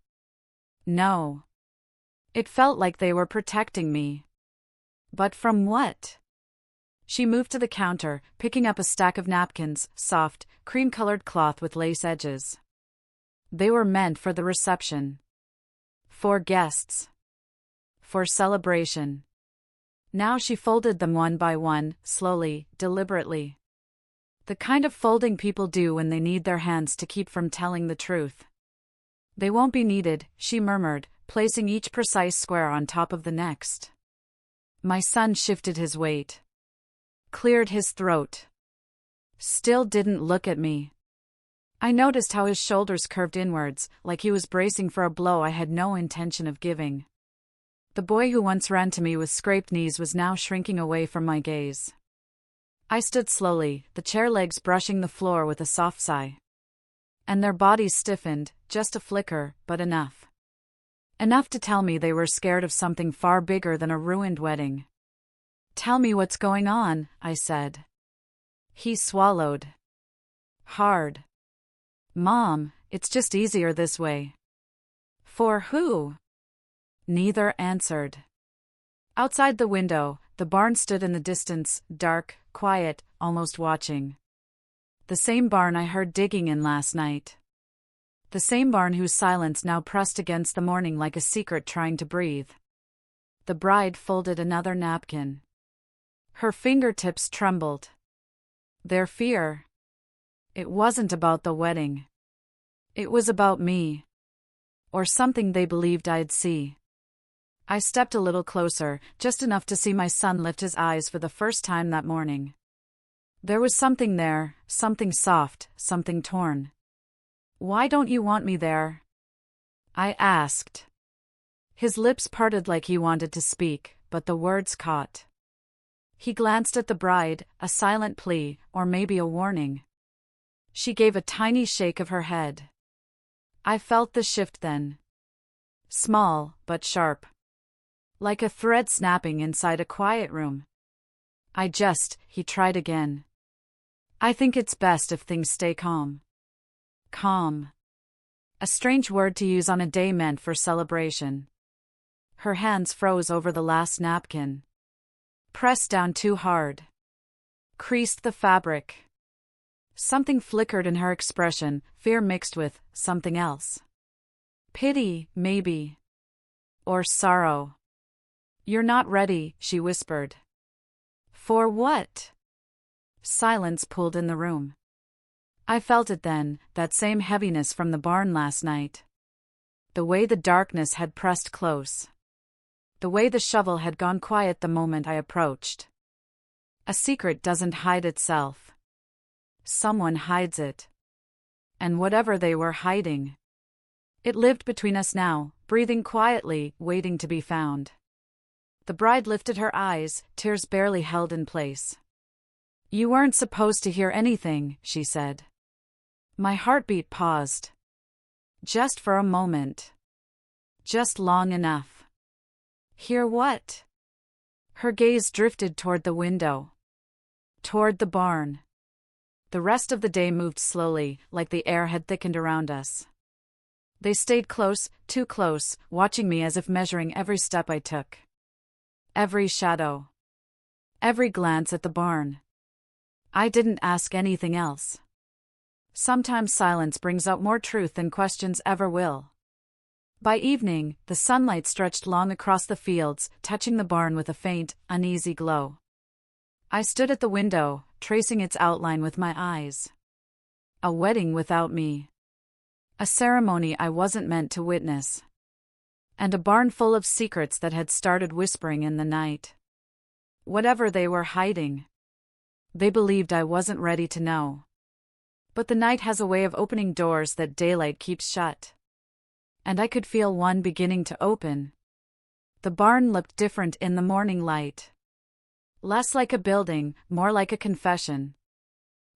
No. It felt like they were protecting me. But from what? She moved to the counter, picking up a stack of napkins, soft, cream-colored cloth with lace edges. They were meant for the reception. For guests. For celebration. Now she folded them one by one, slowly, deliberately. The kind of folding people do when they need their hands to keep from telling the truth. They won't be needed, she murmured, placing each precise square on top of the next. My son shifted his weight. Cleared his throat. Still didn't look at me. I noticed how his shoulders curved inwards, like he was bracing for a blow I had no intention of giving. The boy who once ran to me with scraped knees was now shrinking away from my gaze. I stood slowly, the chair legs brushing the floor with a soft sigh. And their bodies stiffened, just a flicker, but enough. Enough to tell me they were scared of something far bigger than a ruined wedding. Tell me what's going on, I said. He swallowed. Hard. Mom, it's just easier this way. For who? Neither answered. Outside the window, the barn stood in the distance, dark, quiet, almost watching. The same barn I heard digging in last night. The same barn whose silence now pressed against the morning like a secret trying to breathe. The bride folded another napkin. Her fingertips trembled. Their fear. It wasn't about the wedding. It was about me. Or something they believed I'd see. I stepped a little closer, just enough to see my son lift his eyes for the first time that morning. There was something there, something soft, something torn. Why don't you want me there? I asked. His lips parted like he wanted to speak, but the words caught. He glanced at the bride, a silent plea, or maybe a warning. She gave a tiny shake of her head. I felt the shift then. Small, but sharp. Like a thread snapping inside a quiet room. He tried again. I think it's best if things stay calm. Calm. A strange word to use on a day meant for celebration. Her hands froze over the last napkin. Pressed down too hard. Creased the fabric. Something flickered in her expression, fear mixed with something else. Pity, maybe. Or sorrow. You're not ready, she whispered. For what? Silence pulled in the room. I felt it then, that same heaviness from the barn last night. The way the darkness had pressed close. The way the shovel had gone quiet the moment I approached. A secret doesn't hide itself. Someone hides it. And whatever they were hiding. It lived between us now, breathing quietly, waiting to be found. The bride lifted her eyes, tears barely held in place. You weren't supposed to hear anything, she said. My heartbeat paused. Just for a moment. Just long enough. Hear what? Her gaze drifted toward the window. Toward the barn. The rest of the day moved slowly, like the air had thickened around us. They stayed close, too close, watching me as if measuring every step I took. Every shadow. Every glance at the barn. I didn't ask anything else. Sometimes silence brings out more truth than questions ever will. By evening, the sunlight stretched long across the fields, touching the barn with a faint, uneasy glow. I stood at the window, tracing its outline with my eyes. A wedding without me. A ceremony I wasn't meant to witness. And a barn full of secrets that had started whispering in the night. Whatever they were hiding. They believed I wasn't ready to know. But the night has a way of opening doors that daylight keeps shut. And I could feel one beginning to open. The barn looked different in the morning light. Less like a building, more like a confession.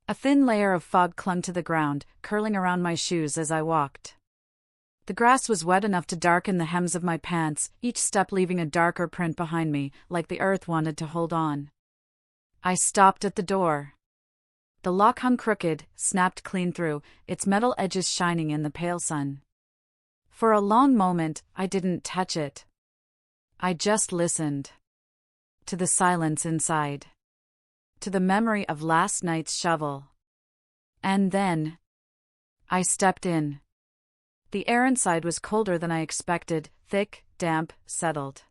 A thin layer of fog clung to the ground, curling around my shoes as I walked. The grass was wet enough to darken the hems of my pants, each step leaving a darker print behind me, like the earth wanted to hold on. I stopped at the door. The lock hung crooked, snapped clean through, its metal edges shining in the pale sun. For a long moment, I didn't touch it. I just listened. To the silence inside. To the memory of last night's shovel. And then I stepped in. The air inside was colder than I expected, thick, damp, settled.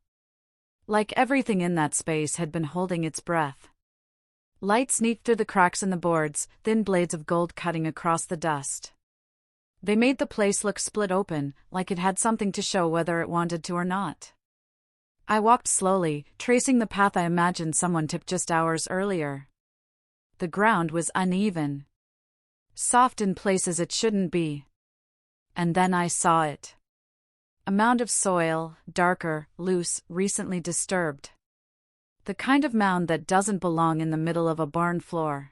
Like everything in that space had been holding its breath. Light sneaked through the cracks in the boards, thin blades of gold cutting across the dust. They made the place look split open, like it had something to show whether it wanted to or not. I walked slowly, tracing the path I imagined someone took just hours earlier. The ground was uneven. Soft in places it shouldn't be. And then I saw it. A mound of soil, darker, loose, recently disturbed. The kind of mound that doesn't belong in the middle of a barn floor.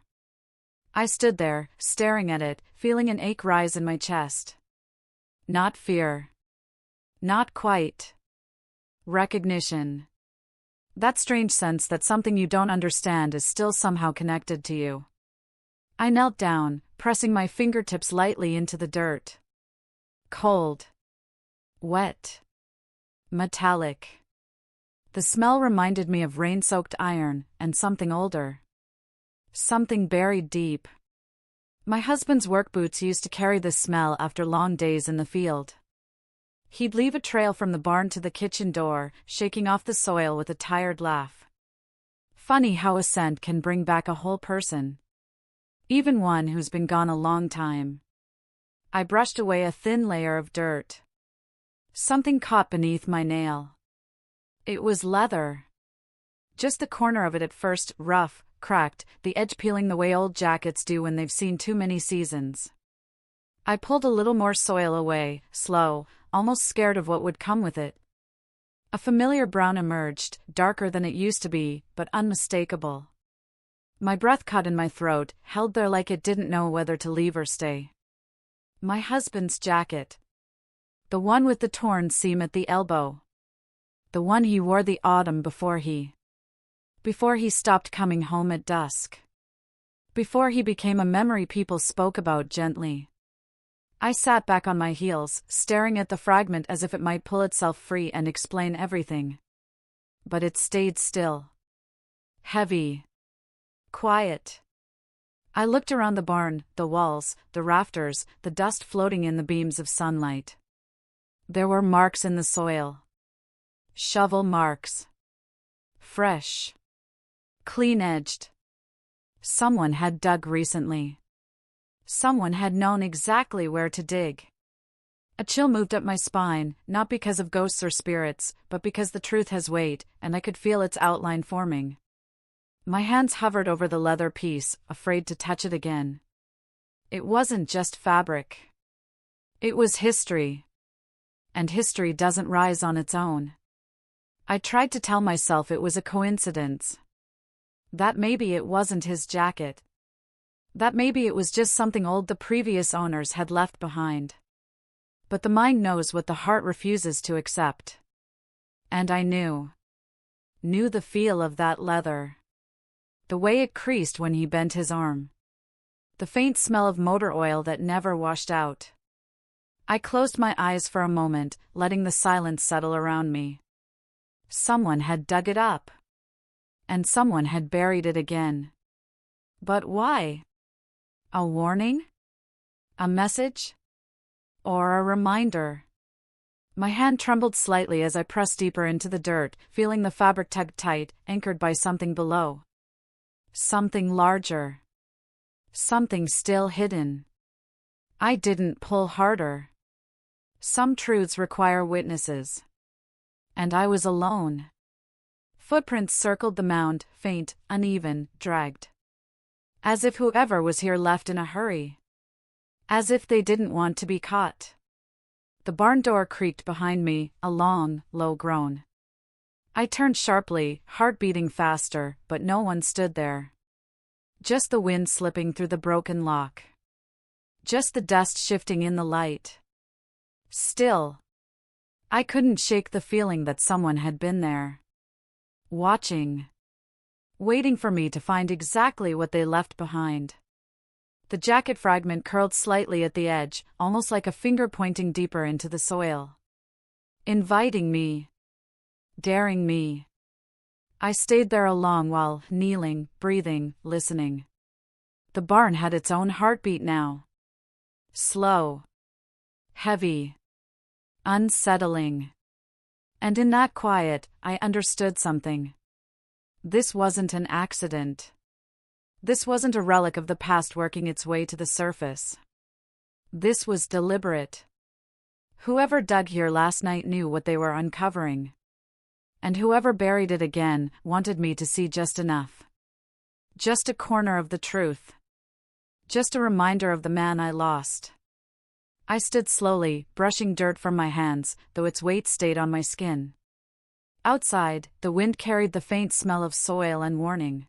I stood there, staring at it, feeling an ache rise in my chest. Not fear. Not quite. Recognition. That strange sense that something you don't understand is still somehow connected to you. I knelt down, pressing my fingertips lightly into the dirt. Cold. Wet. Metallic. The smell reminded me of rain-soaked iron, and something older. Something buried deep. My husband's work boots used to carry this smell after long days in the field. He'd leave a trail from the barn to the kitchen door, shaking off the soil with a tired laugh. Funny how a scent can bring back a whole person. Even one who's been gone a long time. I brushed away a thin layer of dirt. Something caught beneath my nail. It was leather. Just the corner of it at first, rough, cracked, the edge peeling the way old jackets do when they've seen too many seasons. I pulled a little more soil away, slow, almost scared of what would come with it. A familiar brown emerged, darker than it used to be, but unmistakable. My breath caught in my throat, held there like it didn't know whether to leave or stay. My husband's jacket. The one with the torn seam at the elbow. The one he wore the autumn before he stopped coming home at dusk. Before he became a memory people spoke about gently. I sat back on my heels, staring at the fragment as if it might pull itself free and explain everything. But it stayed still. Heavy. Quiet. I looked around the barn, the walls, the rafters, the dust floating in the beams of sunlight. There were marks in the soil. Shovel marks. Fresh. Clean-edged. Someone had dug recently. Someone had known exactly where to dig. A chill moved up my spine, not because of ghosts or spirits, but because the truth has weight, and I could feel its outline forming. My hands hovered over the leather piece, afraid to touch it again. It wasn't just fabric. It was history. And history doesn't rise on its own. I tried to tell myself it was a coincidence. That maybe it wasn't his jacket. That maybe it was just something old the previous owners had left behind. But the mind knows what the heart refuses to accept. And I knew the feel of that leather. The way it creased when he bent his arm. The faint smell of motor oil that never washed out. I closed my eyes for a moment, letting the silence settle around me. Someone had dug it up. And someone had buried it again. But why? A warning? A message? Or a reminder? My hand trembled slightly as I pressed deeper into the dirt, feeling the fabric tug tight, anchored by something below. Something larger. Something still hidden. I didn't pull harder. Some truths require witnesses. And I was alone. Footprints circled the mound, faint, uneven, dragged. As if whoever was here left in a hurry. As if they didn't want to be caught. The barn door creaked behind me, a long, low groan. I turned sharply, heart beating faster, but no one stood there. Just the wind slipping through the broken lock. Just the dust shifting in the light. Still, I couldn't shake the feeling that someone had been there. Watching. Waiting for me to find exactly what they left behind. The jacket fragment curled slightly at the edge, almost like a finger pointing deeper into the soil. Inviting me. Daring me. I stayed there a long while, kneeling, breathing, listening. The barn had its own heartbeat now. Slow. Heavy. Unsettling. And in that quiet, I understood something. This wasn't an accident. This wasn't a relic of the past working its way to the surface. This was deliberate. Whoever dug here last night knew what they were uncovering. And whoever buried it again wanted me to see just enough. Just a corner of the truth. Just a reminder of the man I lost. I stood slowly, brushing dirt from my hands, though its weight stayed on my skin. Outside, the wind carried the faint smell of soil and warning.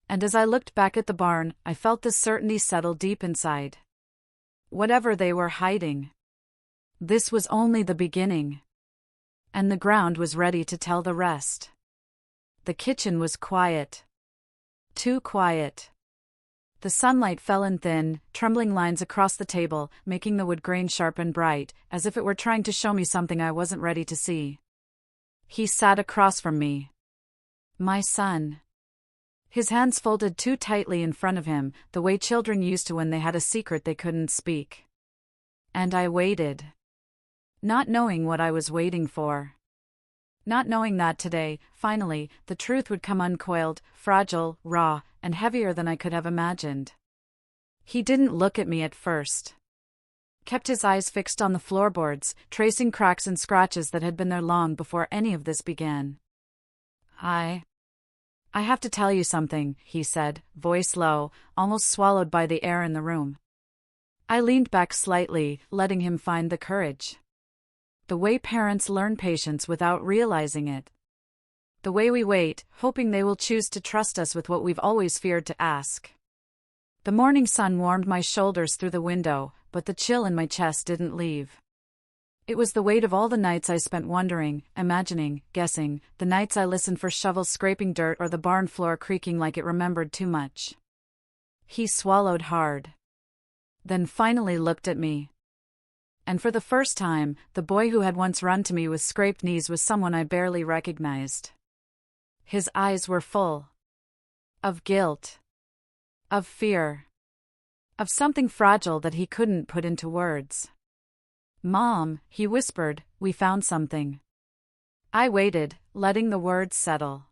And as I looked back at the barn, I felt the certainty settle deep inside. Whatever they were hiding. This was only the beginning. And the ground was ready to tell the rest. The kitchen was quiet. Too quiet. The sunlight fell in thin, trembling lines across the table, making the wood grain sharp and bright, as if it were trying to show me something I wasn't ready to see. He sat across from me. My son. His hands folded too tightly in front of him, the way children used to when they had a secret they couldn't speak. And I waited. Not knowing what I was waiting for. Not knowing that today, finally, the truth would come uncoiled, fragile, raw, and heavier than I could have imagined. He didn't look at me at first. Kept his eyes fixed on the floorboards, tracing cracks and scratches that had been there long before any of this began. I have to tell you something, he said, voice low, almost swallowed by the air in the room. I leaned back slightly, letting him find the courage. The way parents learn patience without realizing it. The way we wait, hoping they will choose to trust us with what we've always feared to ask. The morning sun warmed my shoulders through the window, but the chill in my chest didn't leave. It was the weight of all the nights I spent wondering, imagining, guessing, the nights I listened for shovels scraping dirt or the barn floor creaking like it remembered too much. He swallowed hard. Then finally looked at me. And for the first time, the boy who had once run to me with scraped knees was someone I barely recognized. His eyes were full. Of guilt. Of fear. Of something fragile that he couldn't put into words. Mom, he whispered, we found something. I waited, letting the words settle.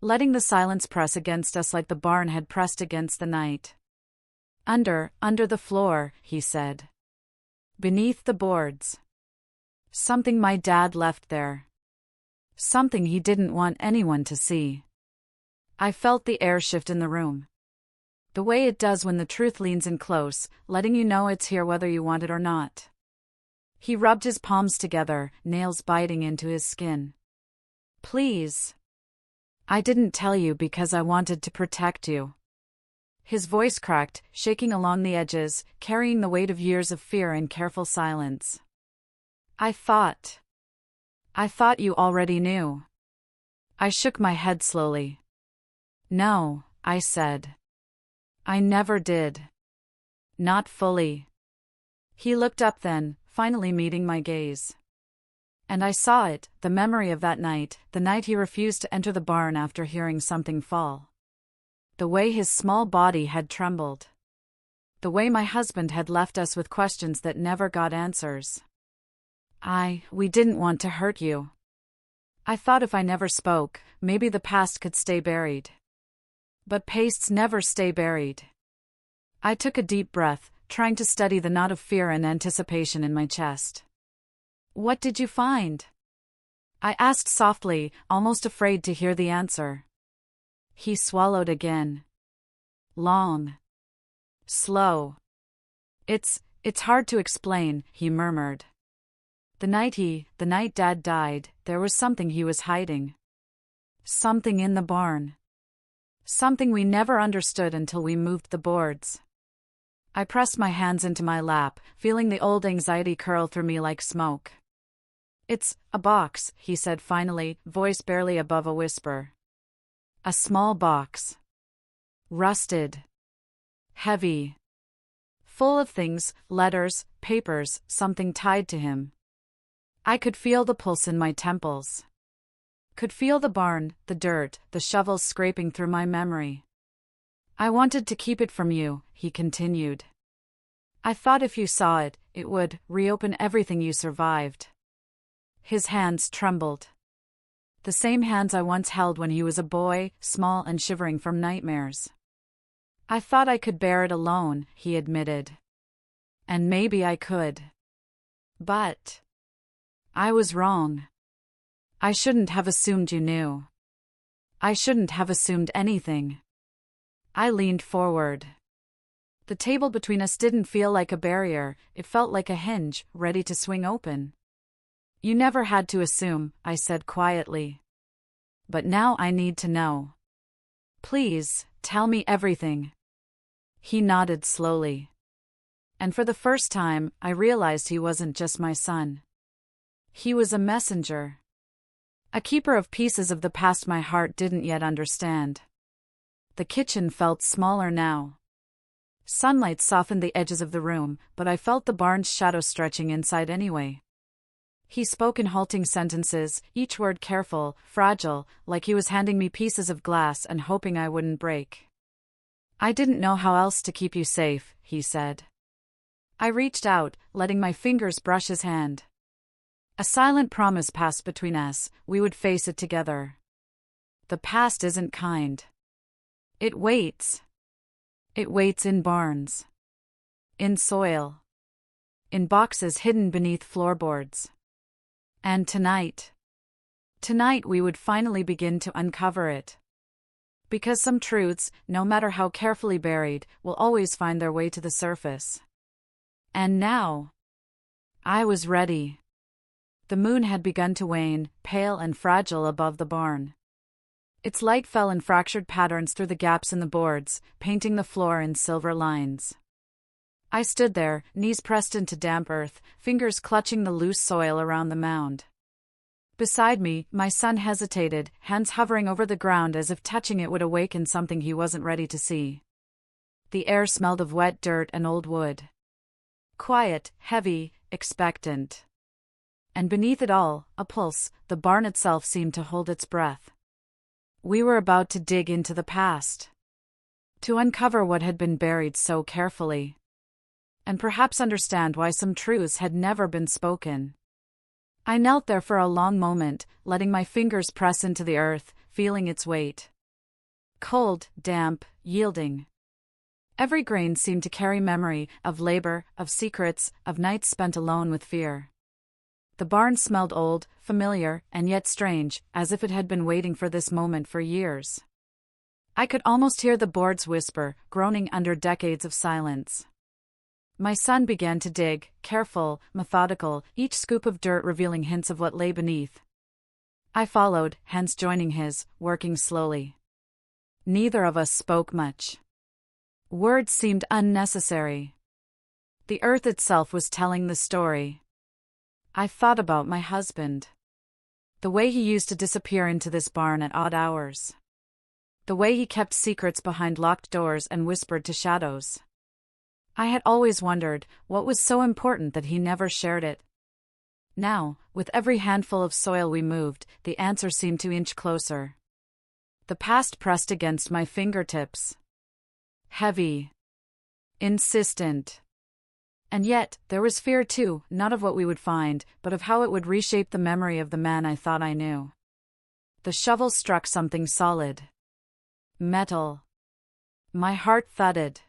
Letting the silence press against us like the barn had pressed against the night. Under the floor, he said. Beneath the boards. Something my dad left there. Something he didn't want anyone to see. I felt the air shift in the room. The way it does when the truth leans in close, letting you know it's here whether you want it or not. He rubbed his palms together, nails biting into his skin. Please. I didn't tell you because I wanted to protect you. His voice cracked, shaking along the edges, carrying the weight of years of fear and careful silence. I thought you already knew. I shook my head slowly. No, I said. I never did. Not fully. He looked up then, finally meeting my gaze. And I saw it, the memory of that night, the night he refused to enter the barn after hearing something fall. The way his small body had trembled. The way my husband had left us with questions that never got answers. We didn't want to hurt you. I thought if I never spoke, maybe the past could stay buried. But pastes never stay buried. I took a deep breath, trying to steady the knot of fear and anticipation in my chest. What did you find? I asked softly, almost afraid to hear the answer. He swallowed again. Long. Slow. It's hard to explain, he murmured. The night Dad died, there was something he was hiding. Something in the barn. Something we never understood until we moved the boards. I pressed my hands into my lap, feeling the old anxiety curl through me like smoke. "It's a box," he said finally, voice barely above a whisper. A small box. Rusted. Heavy. Full of things, letters, papers, something tied to him. I could feel the pulse in my temples. Could feel the barn, the dirt, the shovels scraping through my memory. "I wanted to keep it from you," he continued. "I thought if you saw it, it would reopen everything you survived." His hands trembled. The same hands I once held when he was a boy, small and shivering from nightmares. "I thought I could bear it alone," he admitted. "And maybe I could. But I was wrong. I shouldn't have assumed you knew. I shouldn't have assumed anything." I leaned forward. The table between us didn't feel like a barrier, it felt like a hinge, ready to swing open. "You never had to assume," I said quietly. "But now I need to know. Please, tell me everything." He nodded slowly. And for the first time, I realized he wasn't just my son. He was a messenger. A keeper of pieces of the past my heart didn't yet understand. The kitchen felt smaller now. Sunlight softened the edges of the room, but I felt the barn's shadow stretching inside anyway. He spoke in halting sentences, each word careful, fragile, like he was handing me pieces of glass and hoping I wouldn't break. "I didn't know how else to keep you safe," he said. I reached out, letting my fingers brush his hand. A silent promise passed between us, we would face it together. The past isn't kind. It waits. It waits in barns. In soil. In boxes hidden beneath floorboards. And tonight we would finally begin to uncover it. Because some truths, no matter how carefully buried, will always find their way to the surface. And now, I was ready. The moon had begun to wane, pale and fragile above the barn. Its light fell in fractured patterns through the gaps in the boards, painting the floor in silver lines. I stood there, knees pressed into damp earth, fingers clutching the loose soil around the mound. Beside me, my son hesitated, hands hovering over the ground as if touching it would awaken something he wasn't ready to see. The air smelled of wet dirt and old wood. Quiet, heavy, expectant. And beneath it all, a pulse, the barn itself seemed to hold its breath. We were about to dig into the past. To uncover what had been buried so carefully. And perhaps understand why some truths had never been spoken. I knelt there for a long moment, letting my fingers press into the earth, feeling its weight. Cold, damp, yielding. Every grain seemed to carry memory of labor, of secrets, of nights spent alone with fear. The barn smelled old, familiar, and yet strange, as if it had been waiting for this moment for years. I could almost hear the boards whisper, groaning under decades of silence. My son began to dig, careful, methodical, each scoop of dirt revealing hints of what lay beneath. I followed, hands joining his, working slowly. Neither of us spoke much. Words seemed unnecessary. The earth itself was telling the story. I thought about my husband. The way he used to disappear into this barn at odd hours. The way he kept secrets behind locked doors and whispered to shadows. I had always wondered, what was so important that he never shared it? Now, with every handful of soil we moved, the answer seemed to inch closer. The past pressed against my fingertips. Heavy. Insistent. And yet, there was fear too, not of what we would find, but of how it would reshape the memory of the man I thought I knew. The shovel struck something solid. Metal. My heart thudded.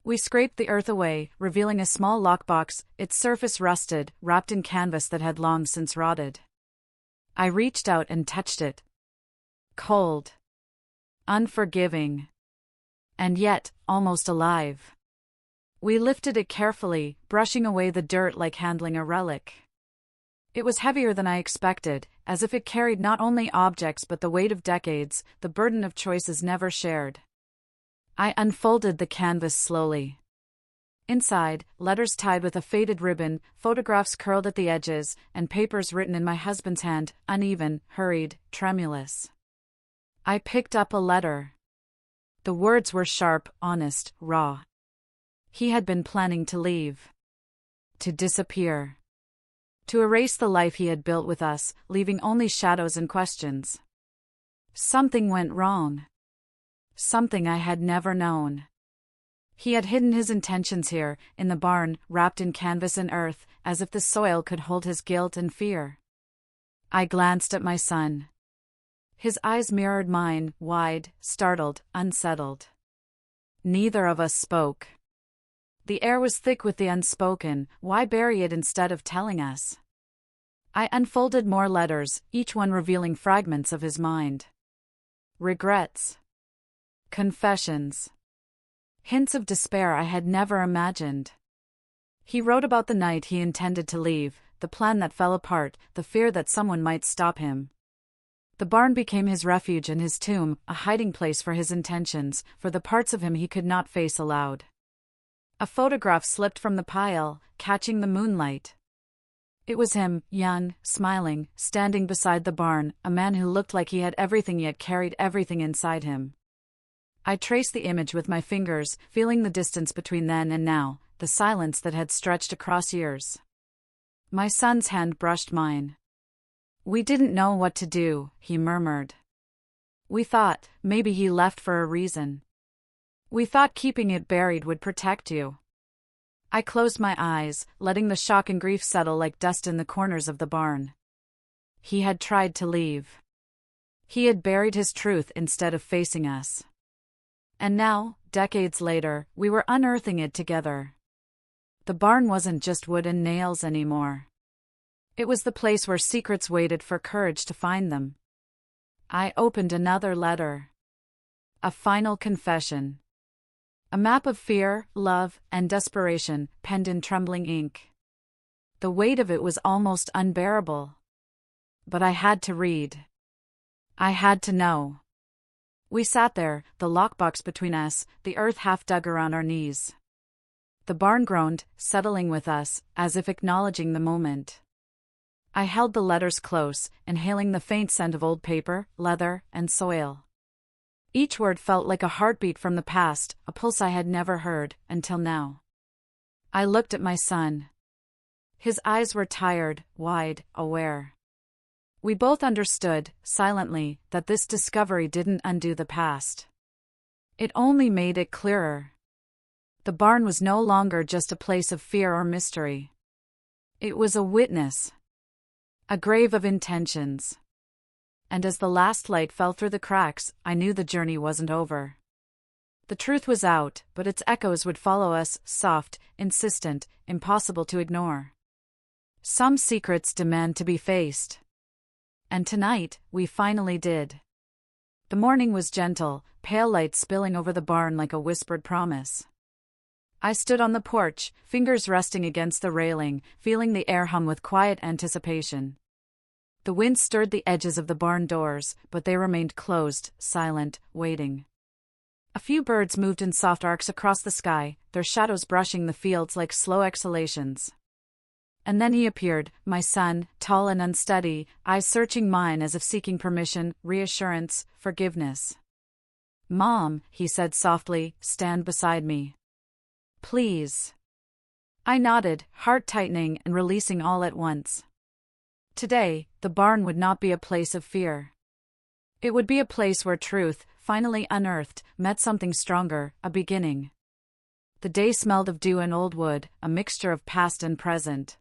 We scraped the earth away, revealing a small lockbox, its surface rusted, wrapped in canvas that had long since rotted. I reached out and touched it. Cold. Unforgiving. And yet, almost alive. We lifted it carefully, brushing away the dirt like handling a relic. It was heavier than I expected, as if it carried not only objects but the weight of decades, the burden of choices never shared. I unfolded the canvas slowly. Inside, letters tied with a faded ribbon, photographs curled at the edges, and papers written in my husband's hand, uneven, hurried, tremulous. I picked up a letter. The words were sharp, honest, raw. He had been planning to leave. To disappear. To erase the life he had built with us, leaving only shadows and questions. Something went wrong. Something I had never known. He had hidden his intentions here, in the barn, wrapped in canvas and earth, as if the soil could hold his guilt and fear. I glanced at my son. His eyes mirrored mine, wide, startled, unsettled. Neither of us spoke. The air was thick with the unspoken. Why bury it instead of telling us? I unfolded more letters, each one revealing fragments of his mind. Regrets. Confessions. Hints of despair I had never imagined. He wrote about the night he intended to leave, the plan that fell apart, the fear that someone might stop him. The barn became his refuge and his tomb, a hiding place for his intentions, for the parts of him he could not face aloud. A photograph slipped from the pile, catching the moonlight. It was him, young, smiling, standing beside the barn, a man who looked like he had everything yet carried everything inside him. I traced the image with my fingers, feeling the distance between then and now, the silence that had stretched across years. My son's hand brushed mine. "We didn't know what to do," he murmured. "We thought, maybe he left for a reason. We thought keeping it buried would protect you." I closed my eyes, letting the shock and grief settle like dust in the corners of the barn. He had tried to leave. He had buried his truth instead of facing us. And now, decades later, we were unearthing it together. The barn wasn't just wood and nails anymore. It was the place where secrets waited for courage to find them. I opened another letter. A final confession. A map of fear, love, and desperation, penned in trembling ink. The weight of it was almost unbearable. But I had to read. I had to know. We sat there, the lockbox between us, the earth half dug around our knees. The barn groaned, settling with us, as if acknowledging the moment. I held the letters close, inhaling the faint scent of old paper, leather, and soil. Each word felt like a heartbeat from the past, a pulse I had never heard, until now. I looked at my son. His eyes were tired, wide, aware. We both understood, silently, that this discovery didn't undo the past. It only made it clearer. The barn was no longer just a place of fear or mystery. It was a witness. A grave of intentions. And as the last light fell through the cracks, I knew the journey wasn't over. The truth was out, but its echoes would follow us, soft, insistent, impossible to ignore. Some secrets demand to be faced. And tonight, we finally did. The morning was gentle, pale light spilling over the barn like a whispered promise. I stood on the porch, fingers resting against the railing, feeling the air hum with quiet anticipation. The wind stirred the edges of the barn doors, but they remained closed, silent, waiting. A few birds moved in soft arcs across the sky, their shadows brushing the fields like slow exhalations. And then he appeared, my son, tall and unsteady, eyes searching mine as if seeking permission, reassurance, forgiveness. "Mom," he said softly, "stand beside me. Please." I nodded, heart tightening and releasing all at once. Today, the barn would not be a place of fear. It would be a place where truth, finally unearthed, met something stronger, a beginning. The day smelled of dew and old wood, a mixture of past and present.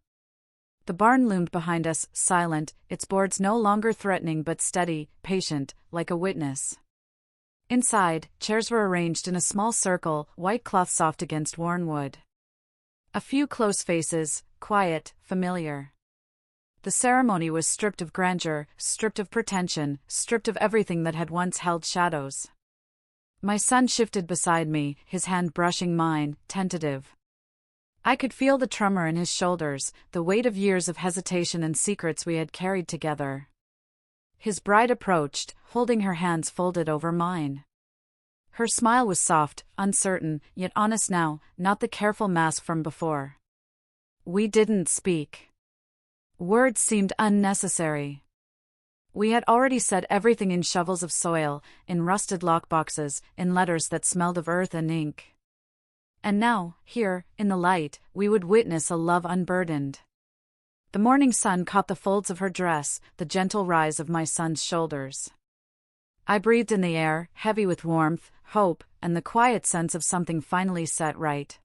The barn loomed behind us, silent, its boards no longer threatening but steady, patient, like a witness. Inside, chairs were arranged in a small circle, white cloth soft against worn wood. A few close faces, quiet, familiar. The ceremony was stripped of grandeur, stripped of pretension, stripped of everything that had once held shadows. My son shifted beside me, his hand brushing mine, tentative. I could feel the tremor in his shoulders, the weight of years of hesitation and secrets we had carried together. His bride approached, holding her hands folded over mine. Her smile was soft, uncertain, yet honest now, not the careful mask from before. We didn't speak. Words seemed unnecessary. We had already said everything in shovels of soil, in rusted lockboxes, in letters that smelled of earth and ink. And now, here, in the light, we would witness a love unburdened. The morning sun caught the folds of her dress, the gentle rise of my son's shoulders. I breathed in the air, heavy with warmth, hope, and the quiet sense of something finally set right.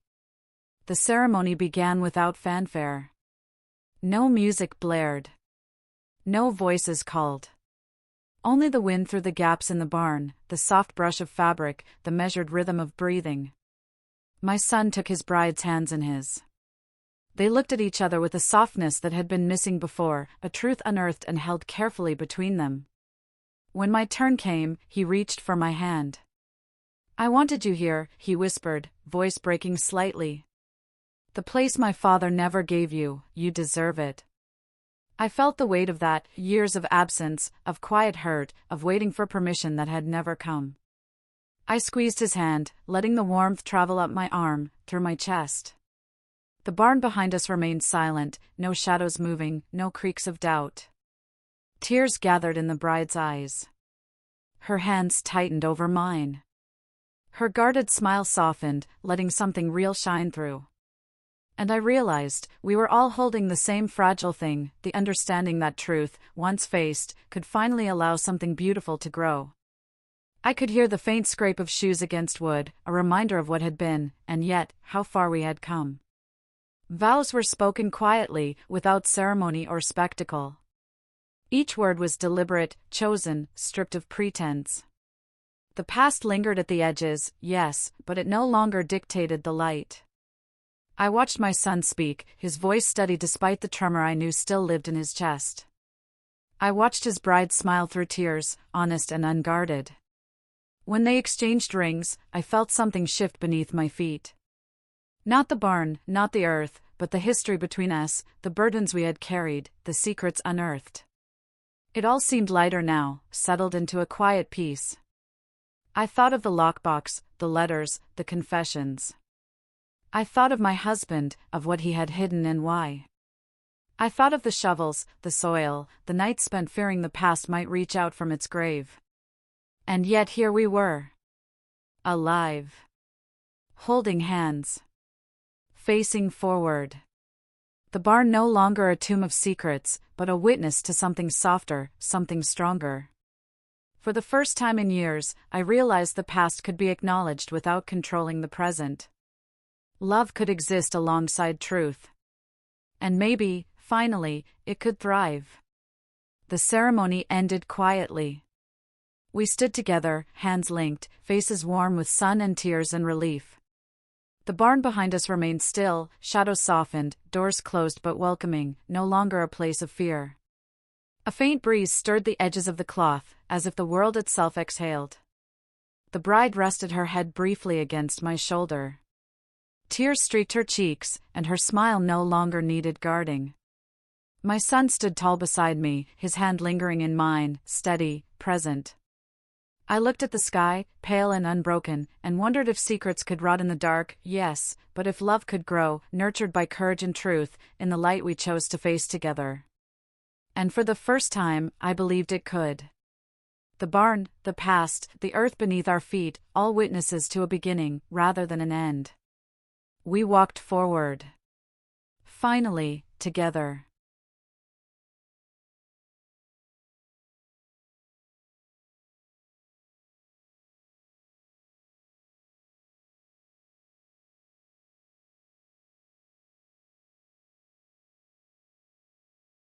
The ceremony began without fanfare. No music blared. No voices called. Only the wind through the gaps in the barn, the soft brush of fabric, the measured rhythm of breathing. My son took his bride's hands in his. They looked at each other with a softness that had been missing before, a truth unearthed and held carefully between them. When my turn came, he reached for my hand. "I wanted you here," he whispered, voice breaking slightly. "The place my father never gave you, you deserve it." I felt the weight of that, years of absence, of quiet hurt, of waiting for permission that had never come. I squeezed his hand, letting the warmth travel up my arm, through my chest. The barn behind us remained silent, no shadows moving, no creaks of doubt. Tears gathered in the bride's eyes. Her hands tightened over mine. Her guarded smile softened, letting something real shine through. And I realized, we were all holding the same fragile thing, the understanding that truth, once faced, could finally allow something beautiful to grow. I could hear the faint scrape of shoes against wood, a reminder of what had been, and yet, how far we had come. Vows were spoken quietly, without ceremony or spectacle. Each word was deliberate, chosen, stripped of pretense. The past lingered at the edges, yes, but it no longer dictated the light. I watched my son speak, his voice steady despite the tremor I knew still lived in his chest. I watched his bride smile through tears, honest and unguarded. When they exchanged rings, I felt something shift beneath my feet. Not the barn, not the earth, but the history between us, the burdens we had carried, the secrets unearthed. It all seemed lighter now, settled into a quiet peace. I thought of the lockbox, the letters, the confessions. I thought of my husband, of what he had hidden and why. I thought of the shovels, the soil, the nights spent fearing the past might reach out from its grave. And yet here we were. Alive. Holding hands. Facing forward. The barn no longer a tomb of secrets, but a witness to something softer, something stronger. For the first time in years, I realized the past could be acknowledged without controlling the present. Love could exist alongside truth. And maybe, finally, it could thrive. The ceremony ended quietly. We stood together, hands linked, faces warm with sun and tears and relief. The barn behind us remained still, shadows softened, doors closed but welcoming, no longer a place of fear. A faint breeze stirred the edges of the cloth, as if the world itself exhaled. The bride rested her head briefly against my shoulder. Tears streaked her cheeks, and her smile no longer needed guarding. My son stood tall beside me, his hand lingering in mine, steady, present. I looked at the sky, pale and unbroken, and wondered if secrets could rot in the dark, yes, but if love could grow, nurtured by courage and truth, in the light we chose to face together. And for the first time, I believed it could. The barn, the past, the earth beneath our feet, all witnesses to a beginning, rather than an end. We walked forward. Finally, together.